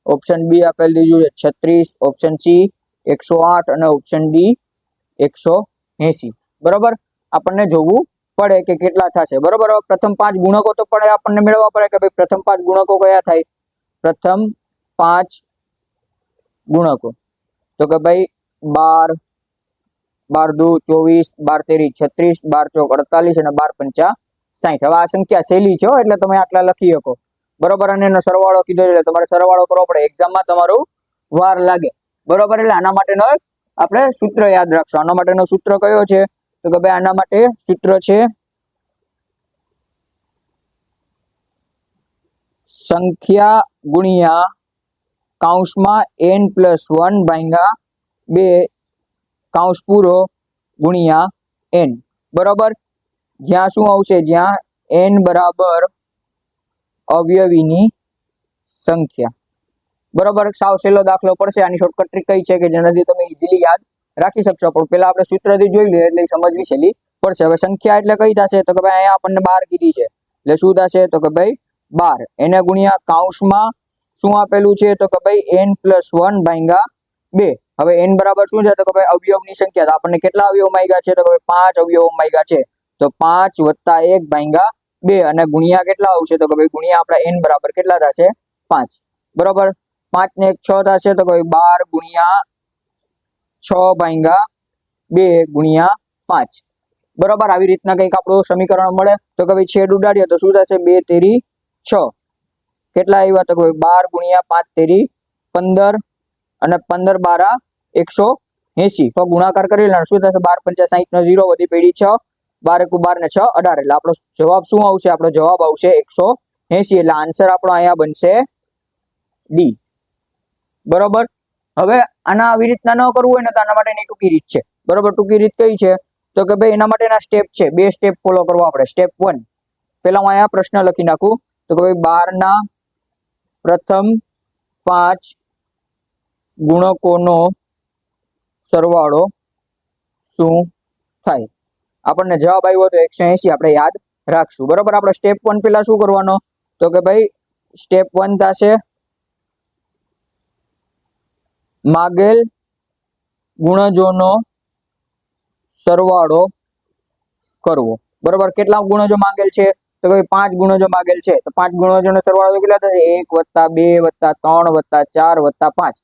ઓપ્શન બી આપેલ દીધું છે 36, ઓપ્શન સી 108 અને ઓપ્શન ડી 180, બરોબર. આપણને જોવું પડે કે કેટલા થશે, બરોબર. પ્રથમ 5 ગુણકો તો પડે આપણને મેળવવા પડે કે ભાઈ પ્રથમ 5 ગુણકો કયા થાય? પ્રથમ 5 ગુણકો તો કે ભાઈ 12, 12 દુ 24, 12 તેરી 36, 12 ચોક 48 અને 12 પંચા 60. હવે આ સંખ્યા સહેલી છે એટલે તમે આટલા લખી શકો, બરોબર. અને એનો સરવાળો કીધો એટલે તમારે સરવાળો કરવો પડે, એક્ઝામમાં તમારું વાર લાગે, બરોબર. એટલે આના માટેનો આપણે સૂત્ર યાદ રાખશું. આના માટેનો સૂત્ર કયો છે? તો કે ભાઈ આના માટે સૂત્ર છે સંખ્યા ગુણ્યા કૌંસમાં n+1 ભાગ્યા 2 કૌંસ પૂરો ગુણ્યા n, બરોબર. જ્યાં શું આવશે? જ્યાં n બરાબર અવયવીની સંખ્યા, બરોબર. સાવ સહેલો દાખલો પડશે. આની શોર્ટકટ ટ્રીક કઈ છે કે જેનાથી તમે ઇઝીલી યાદ રાખી શકશો, પણ પેલા આપણે સૂત્રથી જોઈ લઈએ એટલે સમજવી સહેલી પડશે. હવે સંખ્યા એટલે કઈ થશે? તો કે ભાઈ અહીંયા આપણને 12 કીધી છે એટલે શું થશે? તો કે ભાઈ 12 એને ગુણ્યા કૌંસમાં શું આપેલું છે? તો કે ભાઈ n+1 ભાગ્યા 2. હવે n બરાબર શું છે? તો કે ભાઈ અવયવની સંખ્યા. તો આપણને કેટલા અવયવ માંગ્યા છે? તો કે ભાઈ 5 અવયવ માંગ્યા છે. તો 5 + 1 ભાગ્યા 2 અને ગુણ્યા કેટલા આવશે? તો કે ભાઈ ગુણ્યા આપણા n બરાબર કેટલા થશે? 5, બરોબર. 5 ને 1 6 થશે. તો કે 12 ગુણ્યા 6 ભાગ્યા 2 ગુણ્યા 5, બરોબર. આવી રીતના કંઈક આપણું સમીકરણ મળે. તો કે ભાઈ છેદ ઉડાડીએ તો શું થશે? 2 તેરી 6 કેટલા આવ્યા? તો કે 12 ગુણ્યા 5 તેરી 15 અને 15 બારા 180. તો ગુણાકાર કરી લેવાનો શું થશે? 12 પંચા 60 નો 0 વધી પડી 6, 12 × 12 ને 6 18. એટલે આપણો જવાબ શું આવશે? આપણો જવાબ આવશે 180. એટલે આન્સર આપણો અહીંયા બનશે ડી, બરોબર. હવે આના આવી રીતના ન કરવું હોય ને તો આના માટેની ટૂંકી રીત છે, બરોબર. ટૂંકી રીત કઈ છે? તો કે ભાઈ એના માટેના સ્ટેપ છે, 2 સ્ટેપ ફોલો કરવા આપણે. સ્ટેપ 1 પેલા હું અહીંયા પ્રશ્ન લખી નાખું તો કે ભાઈ 12 ના પ્રથમ 5 ગુણકોનો સરવાળો શું થાય? આપણને જવાબ આવ્યો તો 180. આપણે યાદ રાખશું, બરોબર. આપણે સ્ટેપ 1 પેલા શું કરવાનો? તો કે ભાઈ સ્ટેપ 1 થશે માગેલ ગુણજોનો સરવાળો કરવો, બરોબર. કેટલા ગુણજો માંગેલ છે? તો ભાઈ 5 ગુણજો માંગેલ છે. તો 5 ગુણજોનો સરવાળો કેટલા થશે? 1 + 2 + 3 + 4 + 5,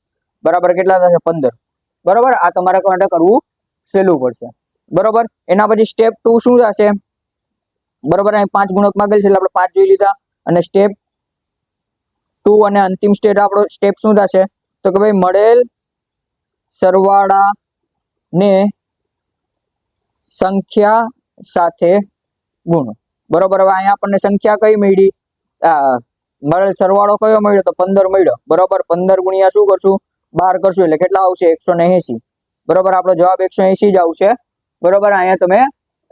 બરાબર કેટલા થશે? 15, બરોબર. આ તમારે માટે કરવું સહેલું પડશે, બરોબર. એના પછી સ્ટેપ 2 શું થશે? બરોબર. અહીં 5 ગુણક માંગેલ છે એટલે આપણે 5 જોઈ લીધા. અને સ્ટેપ 2 અને અંતિમ સ્ટેપ આપણો સ્ટેપ શું થશે? તો કે ભાઈ મળેલ સરવાળાને સંખ્યા સાથે ગુણો, બરોબર. હવે અહીંયા આપણને સંખ્યા કઈ મળી? મળેલ સરવાળો કયો મળ્યો? તો 15 મળ્યો, બરોબર. 15 ગુણ્યા શું કરશું? 12 કરશું એટલે કેટલા આવશે? 180, બરોબર. આપણો જવાબ 180 જ આવશે, બરોબર. અહીંયા તમે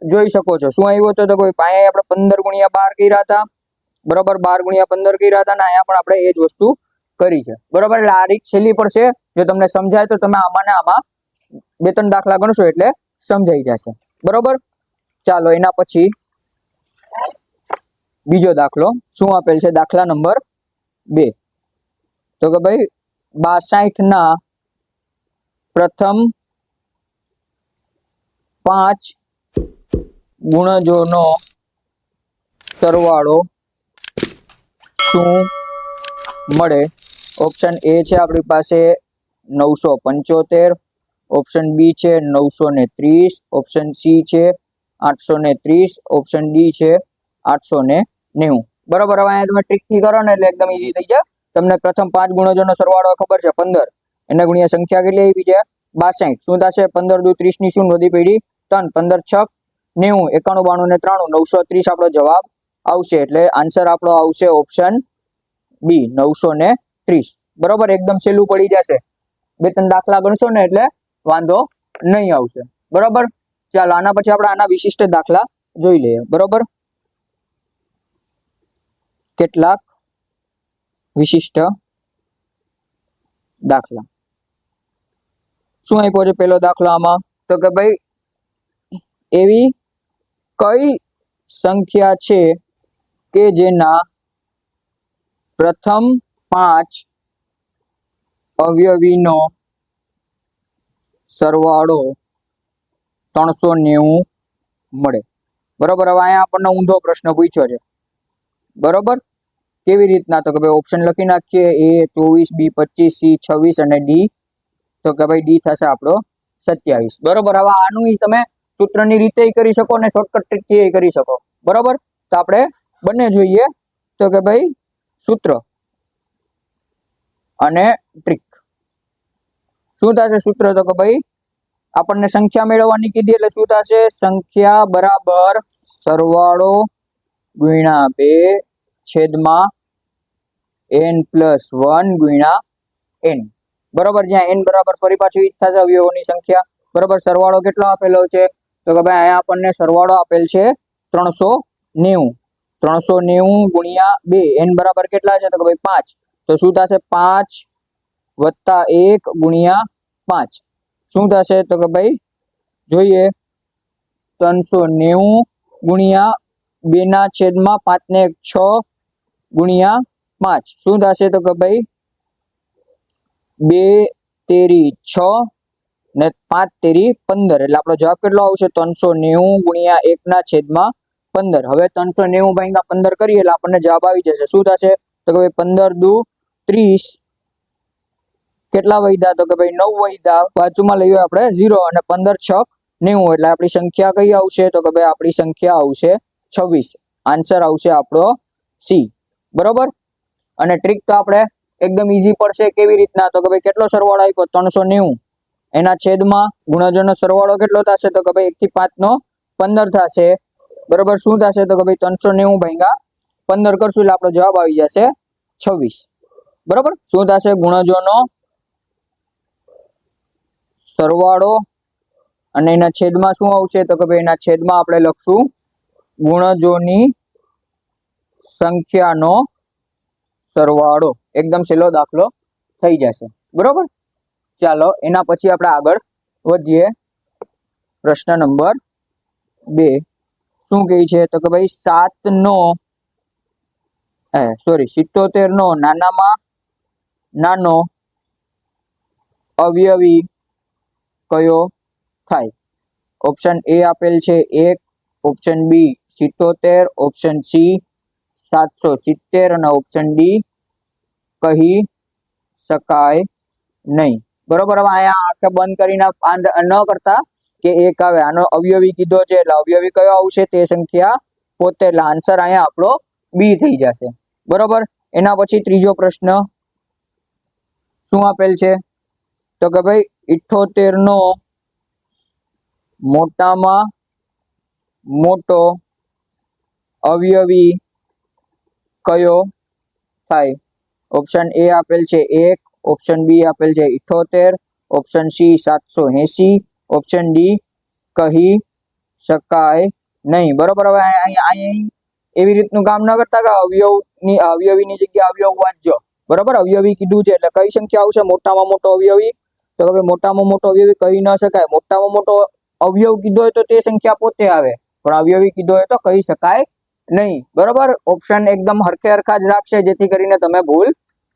જોઈ શકો છો શું આવ્યું હતું? તો કોઈ અહીંયા આપણે 15 ગુણ્યા 12 કર્યા હતા, બરોબર. 12 ગુણ્યા 15 કર્યા હતા, અને અહીંયા પણ આપણે એ જ વસ્તુ કરી છે, બરોબર. એટલે આ રીત છેલ્લી પડશે. જો તમને સમજાય તો તમે આમાં ને આમાં 2-3 દાખલા ગણશો એટલે સમજાઈ જશે, બરોબર. ચાલો એના પછી બીજો દાખલો શું આપેલ છે? દાખલા નંબર 2. તો કે ભાઈ 62 ના પ્રથમ 5 ગુણજોનો સરવાળો શું મળે? ઓપ્શન એ છે આપણી પાસે 975, ઓપ્શન બી છે 930, ઓપ્શન સી છે 830, ઓપ્શન ડી છે 890. બરોબર. હવે અહીંયા તમે ટ્રીક થી કરો ને એટલે એકદમ ઈઝી થઈ જાય. તમને પ્રથમ 5 ગુણજોનો સરવાળો ખબર છે 15, એને ગુણ્યા સંખ્યા કેટલી આવી છે? 62. શું થશે? 15 દુ 30 ની શું વધી પડી? 3. 15 6 90, 91 92 ને 93, 930 આપણો જવાબ આવશે. એટલે આન્સર આપણો આવશે ઓપ્શન બી 930. બરોબર. એકદમ સહેલું પડી જશે. 2-3 દાખલા ગણશો ને એટલે વાંધો નહીં આવશે. બરોબર. ચાલો આના પછી આપણે આના વિશિષ્ટ દાખલા જોઈ લઈએ. બરોબર. કેટલાક વિશિષ્ટ દાખલા શું આપ્યો છે? પહેલો દાખલો આમાં તો કે ભાઈ એવી કઈ સંખ્યા છે કે જેના પ્રથમ 5 અવયવીનો સરવાળો 390 મળે? બરોબર. હવે અહીંયા આપણને ઊંધો પ્રશ્ન પૂછ્યો છે. બરોબર. કેવી રીતના? તો કે ભાઈ ઓપ્શન લખી નાખીએ. એ 24, બી 25, સી 26 અને ડી તો કે ભાઈ ડી થશે આપણો 27. બરોબર. હવે આનું તમે સૂત્રની રીતે કરી શકો અને શોર્ટકટ ટ્રીક થી કરી શકો. બરોબર. તો આપણે બંને જોઈએ. તો કે ભાઈ સૂત્ર અને ટ્રીક. શું થશે સૂત્ર? તો કે ભાઈ આપણને સંખ્યા મેળવવાની કીધી એટલે શું થશે? સંખ્યા બરાબર સરવાળો ગુણ્યા 2 છેદમાં n+1 ગુણ્યા n. બરોબર. જ્યાં n બરાબર ફરી પાછું ઈ થશે અવયવોની સંખ્યા. બરોબર. સરવાળો કેટલો આપેલો છે? તો કે ભાઈ અહીંયા આપણને સરવાળો આપેલ છે 390. 390 ગુણ્યા 2, n બરાબર કેટલા છે? તો કે ભાઈ 5. તો શું થશે? 5 + 1 ગુણ્યા 5 શું થશે? તો કે ભાઈ જોઈએ 390 ગુણ્યા 2 ના છેદમાં 5 ને 1 6 ગુણ્યા 5 શું થશે? તો કે ભાઈ 2 તેરી 6 ને 5 તેરી 15. એટલે આપણો જવાબ કેટલો આવશે? 390 ગુણ્યા 1 ના છેદમાં 15. હવે 390 ભાગ્યા 15 કરીએ એટલે આપણને જવાબ આવી જશે. શું થશે? તો કે ભાઈ 15 દુ 30. કેટલા વધ્યા? તો કે ભાઈ 9 વધ્યા. બાજુમાં લઈએ આપણે 0 અને 15 6 90. એટલે આપણી સંખ્યા કઈ આવશે? તો કે ભાઈ આપણી સંખ્યા આવશે 26. આન્સર આવશે આપણો સી. બરોબર. અને ટ્રીક તો આપણે એકદમ ઈઝી પડશે. કેવી રીતના? તો કે ભાઈ કેટલો સરવાળો આપ્યો? 390. એના છેદમાં ગુણજોનો સરવાળો કેટલો થશે? તો કે ભાઈ 1 થી 5 નો 15 થશે. બરોબર. શું થશે? તો કે ભાઈ 390 ભાગ્યા 15 કરશું એટલે આપણો જવાબ આવી જશે 26. બરોબર. શું થશે? ગુણજોનો સરવાળો અને એના છેદમાં શું આવશે? તો કે ભાઈ એના છેદમાં આપણે લખશું ગુણજોની સંખ્યાનો સરવાળો. એકદમ સહેલો દાખલો થઈ જશે. બરોબર. ચાલો એના પછી આપણે આગળ વધીએ. પ્રશ્ન નંબર 2 શું કહે છે? તો કે ભાઈ 77 નો નાનામાં નાનો અવયવી કયો થાય? ઓપ્શન એ આપેલ છે 1, ઓપ્શન બી 77, ઓપ્શન સી 770 અને ઓપ્શન ડી કહી શકાય નહીં. બરોબર. હવે અહીંયા આંખે બંધ કરીને ન કરતા કે એક આવે આનો અવયવી કીધો છે એટલે અવયવી કયો આવશે? તે સંખ્યા પોતે. એટલે આન્સર અહીંયા આપણો બી થઈ જશે. બરોબર. એના પછી ત્રીજો પ્રશ્ન શું આપેલ છે? તો કે ભાઈ 78 નો મોટામાં મોટો અવયવી કયો થાય? ઓપ્શન એ આપેલ છે 1, ઓપ્શન બી આપેલ છે 78, ઓપ્શન સી 780, ઓપ્શન ડી કહી શકાય નહીં. બરોબર. હવે અહીં એવી રીતનું કામ ન કરતા કે અવયવીની જગ્યાએ અવયવ વાંચજો. બરોબર. અવયવી કીધું છે એટલે કઈ સંખ્યા આવશે? મોટામાં મોટો અવયવી. તો કે મોટામાં મોટો અવયવી કહી ન શકાય. મોટામાં મોટો અવયવ કીધો હોય તો તે સંખ્યા પોતે આવે, પણ અવયવી કીધો હોય તો કહી શકાય નહીં. બરોબર, ઓપ્શન એકદમ હરખે હરખા જ રાખશે જેથી કરીને તમે ભૂલ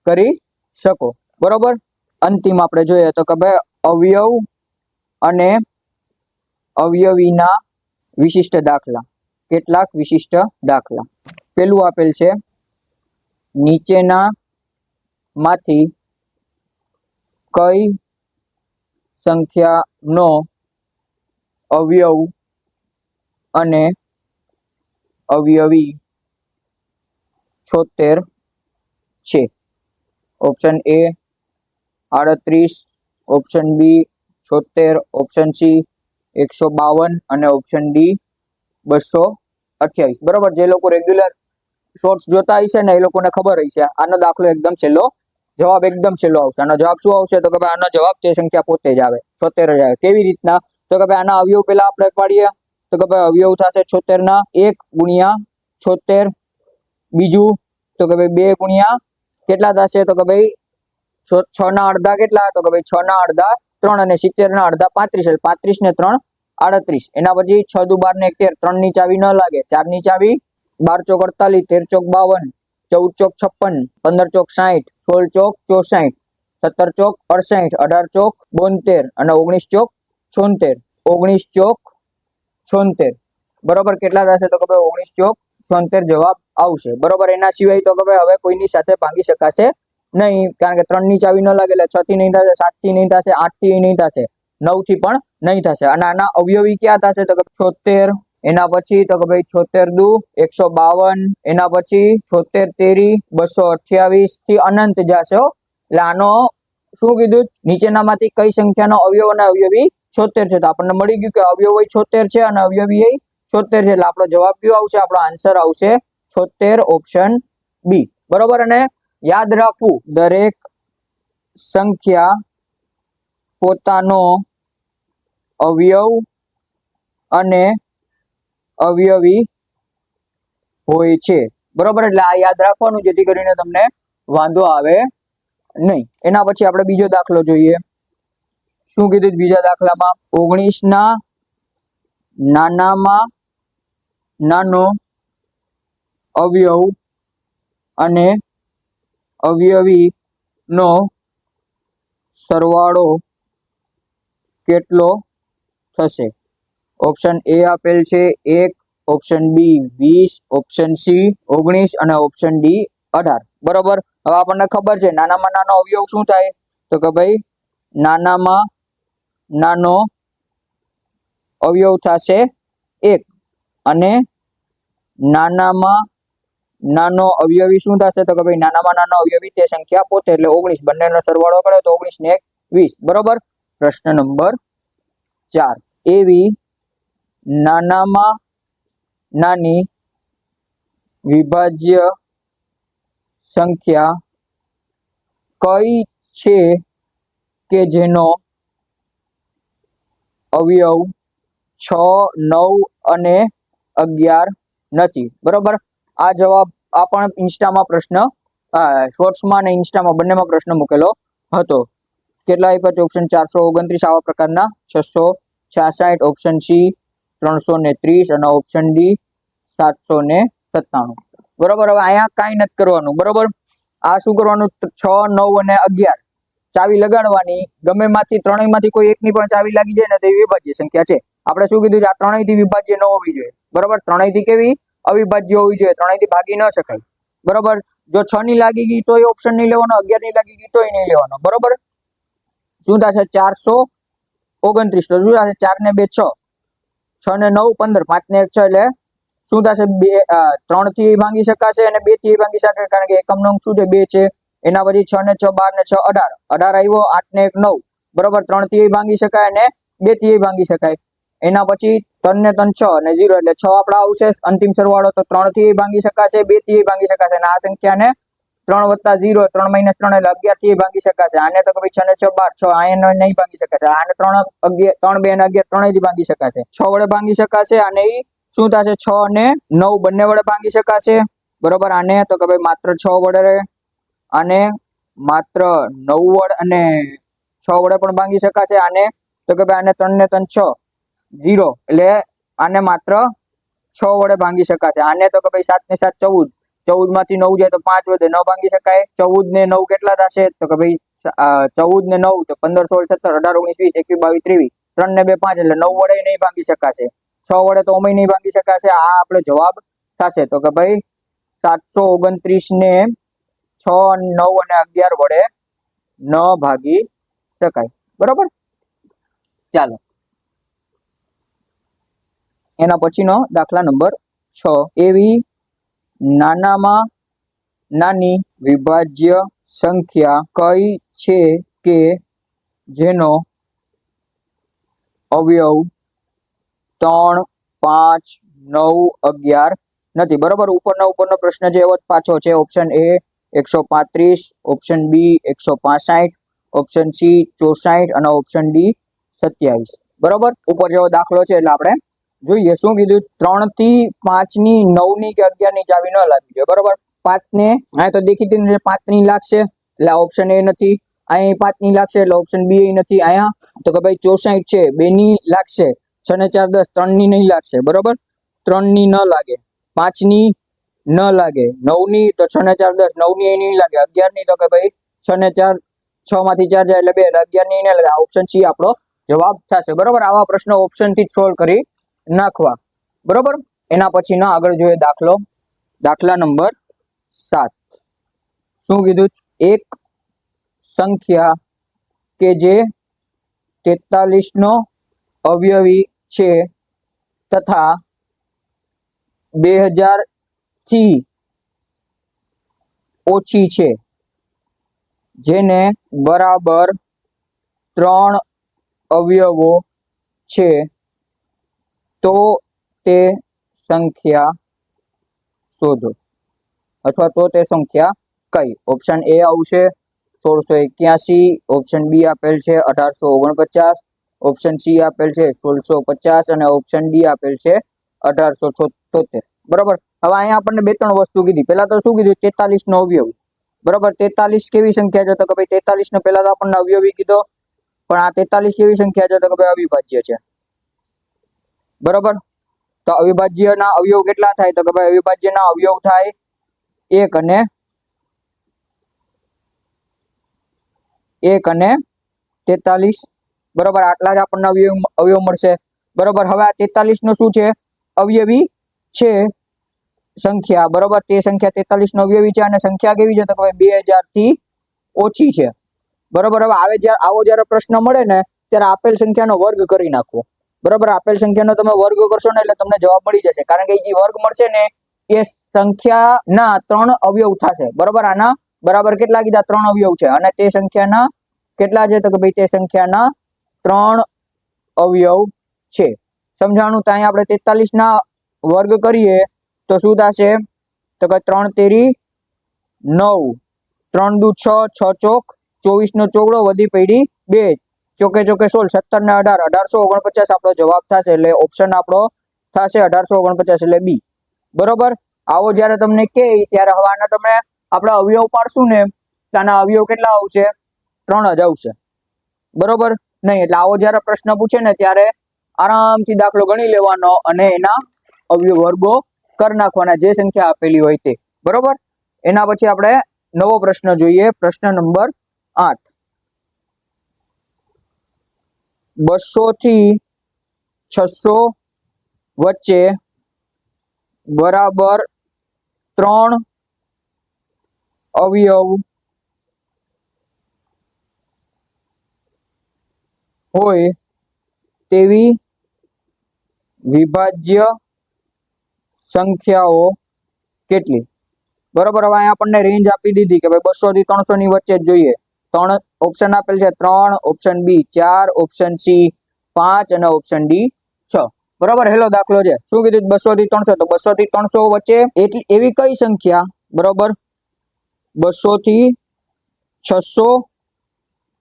કરી શકો. બરોબર, અંતિમ આપણે જોઈએ તો કે ભાઈ અવયવ અને અવયવીના વિશિષ્ટ દાખલા. કેટલાક વિશિષ્ટ દાખલા. પેલું આપેલ છે નીચેના માંથી કઈ સંખ્યાનો અવયવ અને અવયવી 76 છે? Option A 38, option B 76, option C 152 અને ઓપ્શન ડી 228. બરોબર, જે લોકો રેગ્યુલર શોર્ટ્સ જોતા હશે ને એ લોકોને ખબર હશે આનો દાખલો એકદમ સહેલો, જવાબ એકદમ સહેલો આવશે. આનો જવાબ શું આવશે તો કે ભાઈ આનો જવાબ તે સંખ્યા પોતે જ આવે, 76 જ આવે. કેવી રીતના તો કે ભાઈ આના અવયવ પેલા આપણે પાડીએ તો કે ભાઈ અવયવ થશે 76 ના 1 ગુણ્યા 76. બીજું તો કે ભાઈ 2 ગુણ્યા કેટલા થશે તો કે ભાઈ 6 ના અડધા કેટલા તો કે ભાઈ 6 ના અડધા 3 અને 70 ના અડધા 35 એટલે 35 ને 3 38. એના પછી 6 દુ 12 ને 13, 3 ની ચાવી ન લાગે, 4 ની ચાવી, 12 ચોક 48, 13 ચોક 52, 14 ચોક 56, 15 ચોક 60, 16 ચોક 64, 17 ચોક 68, 18 ચોક 72 અને 19 ચોક 76. 19 ચોક 76. બરોબર, કેટલા થશે તો કે ભાઈ 19 ચોક 76 જવાબ આવશે. બરોબર, એના સિવાય તો કે ભાઈ હવે કોઈની સાથે ભાંગી શકાશે નહીં, કારણ કે 3 ની ચાવી ન લાગે એટલે 6 થી નહીં થશે, 7 થી નહીં થશે, 8 થી નહીં થશે, 9 થી પણ નહીં થશે. અને આના અવયવી ક્યાં થશે તો કે 76. એના પછી તો કે ભાઈ 76 દુ 152, એના પછી 76 તેરી 228 થી અનંત જશે. એટલે આનો શું કીધું, નીચેનામાંથી કઈ સંખ્યાનો અવયવ અને અવયવી 76 છે? તો આપણને મળી ગયું કે અવયવ 76 છે અને અવયવી 76 છે. એટલે આપણો જવાબ કયો આવશે? આપણો આન્સર આવશે 76, ઓપ્શન બી. બરોબર, અને યાદ રાખવું દરેક સંખ્યા પોતાનો અવયવ અને અવયવી હોય છે. બરોબર, એટલે આ યાદ રાખવાનું જેથી કરીને તમને વાંધો આવે નહીં. એના પછી આપણે બીજો દાખલો જોઈએ. શું કીધું બીજા દાખલામાં? 19 ના નાનામાં નાનો અવયવ અને અવયવી નો સરવાળો કેટલો થશે? ઓપ્શન એ આપેલ છે 1, ઓપ્શન બી 20, ઓપ્શન સી 19 અને ઓપ્શન ડી 18. બરોબર, હવે આપણને ખબર છે નાનામાં નાનો અવયવ શું થાય તો કે ભાઈ નાનામાં નાનો અવયવ થશે 1 અને નાનામાં નાનો અવયવી શું થશે તો કે ભાઈ નાનામાં નાનો અવયવી તે સંખ્યા પોતે, એટલે 19. બંનેનો સરવાળો કરે તો 19 ને 1 20. બરોબર, પ્રશ્ન નંબર 4. એવી નાનામાં નાની વિભાજ્ય સંખ્યા કઈ છે કે જેનો અવયવ 6, 9 અને 11 નથી? બરોબર, આ જવાબ આ પણ ઇન્સ્ટામાં પ્રશ્ન, શોર્ટ્સમાં અને ઇન્સ્ટામાં બંનેમાં પ્રશ્ન મૂકેલો હતો. કેટલા આપ્યા છે? ઓપ્શન 429 આવા પ્રકારના, 666, ઓપ્શન સી 330 અને ઓપ્શન ડી 797. બરોબર, હવે અહીંયા કાંઈ નથી કરવાનું. બરોબર, આ શું કરવાનું? 6, 9 અને 11 ચાવી લગાડવાની, ગમે માંથી ત્રણેયમાંથી કોઈ એકની પણ ચાવી લાગી જાય ને તો એ વિભાજ્ય સંખ્યા છે. આપણે શું કીધું છે? આ ત્રણેયથી વિભાજ્ય ન હોવી જોઈએ. બરોબર, ત્રણેયથી કેવી? અવિભાજ્ય હોવી જોઈએ, ત્રણેયથી ભાગી ન શકાય. બરોબર, જો 6 ની લાગી ગઈ તોય ઓપ્શન નહીં લેવાનો, 11 ની લાગી ગઈ તોય નહીં લેવાનો. બરોબર, શું થશે? 429. તો શું થશે? 4 ને 2 6, 6 ને 9 15, 5 ને 1 6, એટલે શું થશે? 3 થી ભાંગી શકાશે અને 2 થી ભાંગી શકાય, કારણ કે એકમ નંગ શું છે? 2 છે. એના પછી 6 ને 6 12 ને 6 18, 18 આવ્યો, 8 ને 1 9. બરોબર, 3 થી ભાંગી શકાય અને 2 થી ભાંગી શકાય. એના પછી 3 ને 3 6 અને 0, એટલે 6 આપડા આવશે અંતિમ સરવાળો. તો 3 થી ભાંગી શકાશે, 2 થી ભાંગી શકાશે અને આ સંખ્યાને 3 વત્તા 0, 3 - 3 એટલે 11 થી ભાંગી શકાશે. આને તો કે 6 ને 6 12, 6 આને નહીં ભાંગી શકાશે. આને 3 11 3 2 અને 11 ત્રણેય થી ભાંગી શકાશે. 6 વડે ભાંગી શકાશે. આને શું થશે? 6 અને 9 બંને વડે ભાંગી શકાશે. બરોબર, આને તો કે ભાઈ માત્ર 6 વડે, આને માત્ર 9 વડે અને 6 વડે પણ ભાંગી શકાશે. આને તો કે ભાઈ આને 3 ને 3 6 0, એટલે આને માત્ર 6 વડે ભાંગી શકાશે. આને તો કે ભાઈ 7 ને 7 14, 14 માંથી 9 જાય તો 5 વધે, ન ભાંગી શકાય. 14 ને 9 કેટલા થશે? તો કે ભાઈ 14 ને 9 તો 15 16 17 18 19 20 21 22 23, 3 ને 2 5 એટલે 9 વડે નહીં ભાંગી શકાશે. 6 વડે તો ઓમેય નહીં ભાંગી શકાશે. આ આપણો જવાબ થશે. તો કે ભાઈ 729 ને 6 9 અને 11 વડે ન ભાગી શકાય. બરોબર. ચાલો એના પછીનો દાખલા નંબર 6. એવી નાનામાં નાની વિભાજ્ય સંખ્યા કઈ છે કે જેનો અવયવ 3 5 9 11 નથી. બરોબર. ઉપરનો પ્રશ્ન જે એવો જ પાછો છે. Option A 135, option B 165, option C 64 અને ઓપ્શન ડી 27. બરોબર. ઉપર જેવો દાખલો છે એટલે આપણે જોઈએ શું કીધું. 3 થી 5 ની 9 ની કે 11 ની ચાવી ન લાગવી જોઈએ. બરોબર. 5 ને આ તો દેખીતી 5 ની લાગશે એટલે ઓપ્શન એ નથી. અહીં 5 ની લાગશે એટલે ઓપ્શન બી એ નથી. અહીંયા તો કે ભાઈ 64 છે, 2 ની લાગશે. 6 ને 4 10, 3 ની નહીં લાગશે. બરોબર. 3 ની ન લાગે, 5 ની ન લાગે, 9 ની તો 6 ને 4 10, 9 ની નહીં લાગે, 11 ની તો કે ભાઈ 6 ને 4 6 માંથી 4 જાય એટલે 2 એટલે 11 ની નહીં લાગે. ઓપ્શન સી આપણો જવાબ થશે. બરોબર. આવા પ્રશ્નો ઓપ્શન થી જ સોલ્વ કરી નાખવા. બરોબર. એના પછી ના આગળ જોઈએ દાખલા નંબર 7. શું કીધું? એક સંખ્યા કે જે 43 નો અવયવી છે તથા 2000 થી ઓછી છે, જેને બરાબર 3 અવયવો છે, તો તે સંખ્યા શોધો. અથવા તો તે સંખ્યા કઈ? ઓપ્શન એ આવશે 1681, ઓપ્શન બી આપેલ છે 1849, ઓપ્શન સી આપેલ છે 1650 અને ઓપ્શન ડી આપેલ છે 1876. બરોબર. હવે અહીંયા આપણને 2-3 વસ્તુ કીધી. પહેલા તો શું કીધું? 43 નો અવયવી. બરોબર. 43 કેવી સંખ્યા છે? તો કે ભાઈ 43 નો પહેલા તો આપણને અવયવી કીધો, પણ આ 43 કેવી સંખ્યા છે? તો કે ભાઈ અવિભાજ્ય છે. બરોબર. તો અવિભાજ્યના અવયવ કેટલા થાય? તો કે ભાઈ અવિભાજ્યના અવયવ થાય 1 અને 43. બરોબર. આટલા જ આપણને અવયવ મળશે. બરોબર. હવે આ 43 નો શું છે? અવયવી છે સંખ્યા. બરોબર. તે સંખ્યા 43 નો અવયવી છે અને સંખ્યા કેવી છે? તો કે ભાઈ 2000 થી ઓછી છે. બરોબર. હવે આવો જ્યારે પ્રશ્ન મળે ને ત્યારે આપેલ સંખ્યાનો વર્ગ કરી નાખવો. બરોબર. આપેલ સંખ્યાનો તમે વર્ગ કરશો ને એટલે તમને જવાબ મળી જશે. કારણ કે જે વર્ગ મળશે ને એ સંખ્યાના 3 અવયવ થશે. બરોબર. આના બરાબર કેટલા કીધા? 3 અવયવ છે અને તે સંખ્યાના કેટલા છે? તો કે ભાઈ તે સંખ્યાના 3 અવયવ છે. સમજાણું? તો અહીં આપણે 43 ના વર્ગ કરીએ તો શું થશે? તો કે 3 તેરી 9, 3 દુ 6, 6 ચોક 24 નો ચોગડો વધી પડી 2, ચોકે ચોકે 16, 17 ને 18, 1849 આપણો જવાબ થશે. એટલે ઓપ્શન આપણો થશે 1849 એટલે બી. બરોબર. આવો જ્યારે તમને કહે ત્યારે હવે આના તમે આપણે અવયવ પાડશું ને તો આના અવયવ કેટલા આવશે? 3 જ આવશે. બરોબર. નહીં એટલે આવો જ્યારે પ્રશ્ન પૂછે ને ત્યારે આરામથી દાખલો ગણી લેવાનો અને એના અવયવ વર્ગો કરી નાખવાના જે સંખ્યા આપેલી હોય તે. બરોબર. એના પછી આપણે નવો પ્રશ્ન જોઈએ. પ્રશ્ન નંબર 8. 200 થી 600 વચ્ચે બરાબર 3 અવયવ હોય તેવી વિભાજ્ય સંખ્યાઓ કેટલી? બરોબર. હવે અહીંયા આપણને રેન્જ આપી દીધી કે ભાઈ 200 થી 300 ની વચ્ચે જ જોઈએ. 3 ઓપ્શન આપેલ છે 3, ઓપ્શન બી 4, ઓપ્શન સી 5 અને ઓપ્શન ડી 6. બરોબર. હેલો દાખલો છે. શું કીધું? 200 થી 300. તો 200 થી 300 વચ્ચે એવી કઈ સંખ્યા? બરોબર. 200 થી 600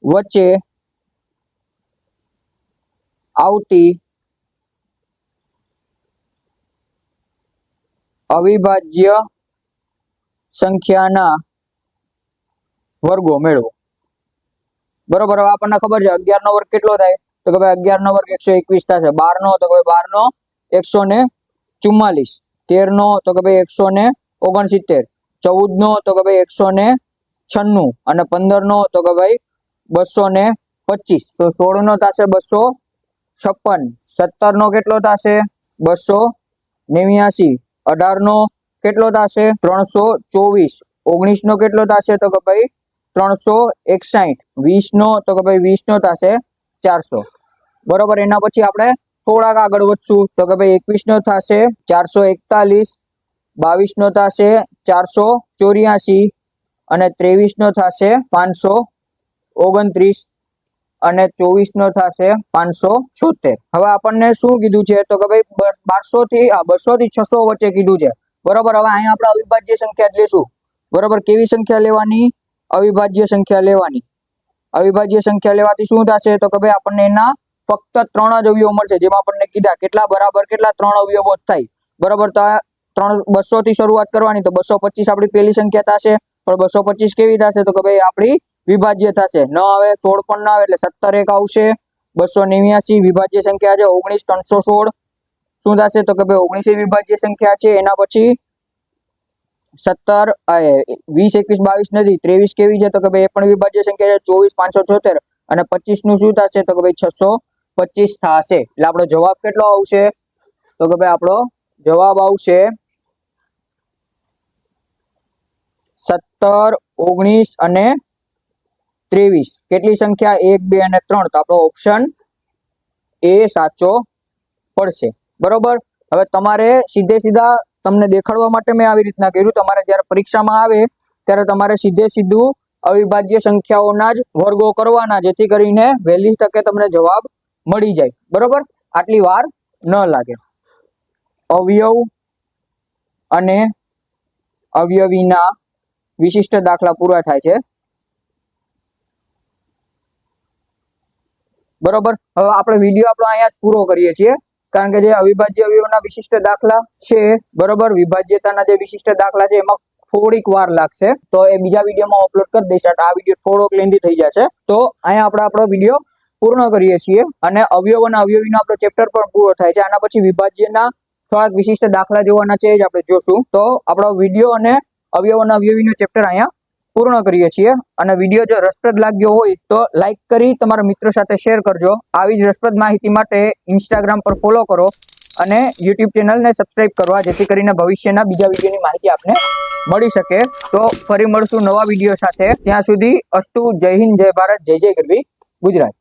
વચ્ચે આવતી અવિભાજ્ય સંખ્યાના વર્ગો મેળવો. બરોબર. હવે આપણને ખબર છે 11 નો વર્ગ કેટલો થાય? તો કે ભાઈ 11 નો વર્ગ 121 થશે. 12 નો તો કે ભાઈ 12 નો 120 44, 13 નો તો કે ભાઈ 169, 14 નો તો કે ભાઈ 196 અને 15 નો તો કે ભાઈ 225. તો 16 નો થશે 256, 17 નો કેટલો થશે 289, 18 નો કેટલો થશે 324, 19 નો કેટલો થશે તો કે ભાઈ 361, 20 નો તો કે ભાઈ 20 નો થશે 400. બરોબર. એના પછી આપણે થોડાક આગળ વધશું તો કે ભાઈ 21 નો થશે 441, 22 નો થશે 484 અને 23 નો થશે 529 અને 24 નો થશે 576. હવે આપણને શું કીધું છે તો કે ભાઈ 200 થી 600 વચ્ચે કીધું છે. બરોબર. હવે અહીંયા આપણે અવિભાજ્ય સંખ્યા જ લેશું. બરોબર. કેવી સંખ્યા લેવાની? અવિભાજ્ય સંખ્યા લેવાની. અવિભાજ્ય સંખ્યા લેવાથી શું થશે તો કે ભાઈ આપણને એના ફક્ત 3 જ અવયવો મળશે, જેમાં આપણને કીધા કેટલા બરાબર કેટલા 3 અવયવો થાય. બરોબર. તો આ 200 થી શરૂઆત કરવાની, તો 225 આપણી પહેલી સંખ્યા થશે. પણ 225 કેવી થશે તો કે ભાઈ આપણી વિભાજ્ય થશે. ન આવે 16 પણ ના આવે એટલે 17 એક આવશે. 289 વિભાજ્ય સંખ્યા છે. 19, 316 શું થશે તો કે ભાઈ 19 વિભાજ્ય સંખ્યા છે. એના પછી 17, 20, 21, 22 નથી, 23 કેવી છે તો કે ભાઈ એ પણ વિભાજ્ય સંખ્યા છે. 24, 576 અને 25 નું શું થશે તો કે ભાઈ 625 થશે. એટલે આપણો જવાબ કેટલો આવશે તો કે ભાઈ આપણો જવાબ આવશે 17, 19 અને 23. કેટલી સંખ્યા? 1, 2 અને 3. તો આપણો ઓપ્શન એ સાચો પડશે. બરોબર. હવે તમારે સીધે સીધા તમને દેખાડવા માટે મેં આવી રીતના કર્યું. તમારે જ્યારે પરીક્ષામાં આવે ત્યારે તમારે સીધે સીધું અવિભાજ્ય સંખ્યાઓના જ વર્ગો કરવાના, જેથી કરીને વહેલી તકે તમને જવાબ મળી જાય. બરોબર. આટલી વાર ન લાગે. અવયવ અને અવયવીના વિશિષ્ટ દાખલા પૂરા થાય છે. બરોબર. હવે આપણે વિડીયો આપણો અહીંયા જ પૂરો કરીએ છીએ, કારણ કે જે અવિભાજ્ય અવયવોના વિશિષ્ટ દાખલા છે, બરોબર, વિભાજ્યતાના જે વિશિષ્ટ દાખલા છે એમાં થોડીક વાર લાગશે. તો એ બીજા વિડીયોમાં અપલોડ કરી દઈશ. આ વિડીયો થોડોક લેન્ધી થઈ જશે. તો અહીંયા આપણે આપણો વિડીયો પૂર્ણ કરીએ છીએ અને અવયવ અને અવયવીનો આપણો ચેપ્ટર પણ પૂરો થાય છે. આના પછી વિભાજ્યના થોડાક વિશિષ્ટ દાખલા જોવાના છે, જ આપણે જોશું. તો આપણો વિડીયો અને અવયવ અને અવયવીનો ચેપ્ટર અહીંયા પૂર્ણ કરીએ છીએ. અને વિડીયો જો રસપ્રદ લાગ્યો હોય તો લાઈક કરી તમારા મિત્રો સાથે શેર કરજો. આવી જ રસપ્રદ માહિતી માટે ઇન્સ્ટાગ્રામ પર ફોલો કરો અને યુટ્યુબ ચેનલને સબસ્ક્રાઇબ કરવા, જેથી કરીને ભવિષ્યના બીજા વિડીયોની માહિતી આપને મળી શકે. તો ફરી મળશું નવા વિડીયો સાથે. ત્યાં સુધી અસ્તુ. જય હિન્દ, જય ભારત, જય જય ગરવી ગુજરાત.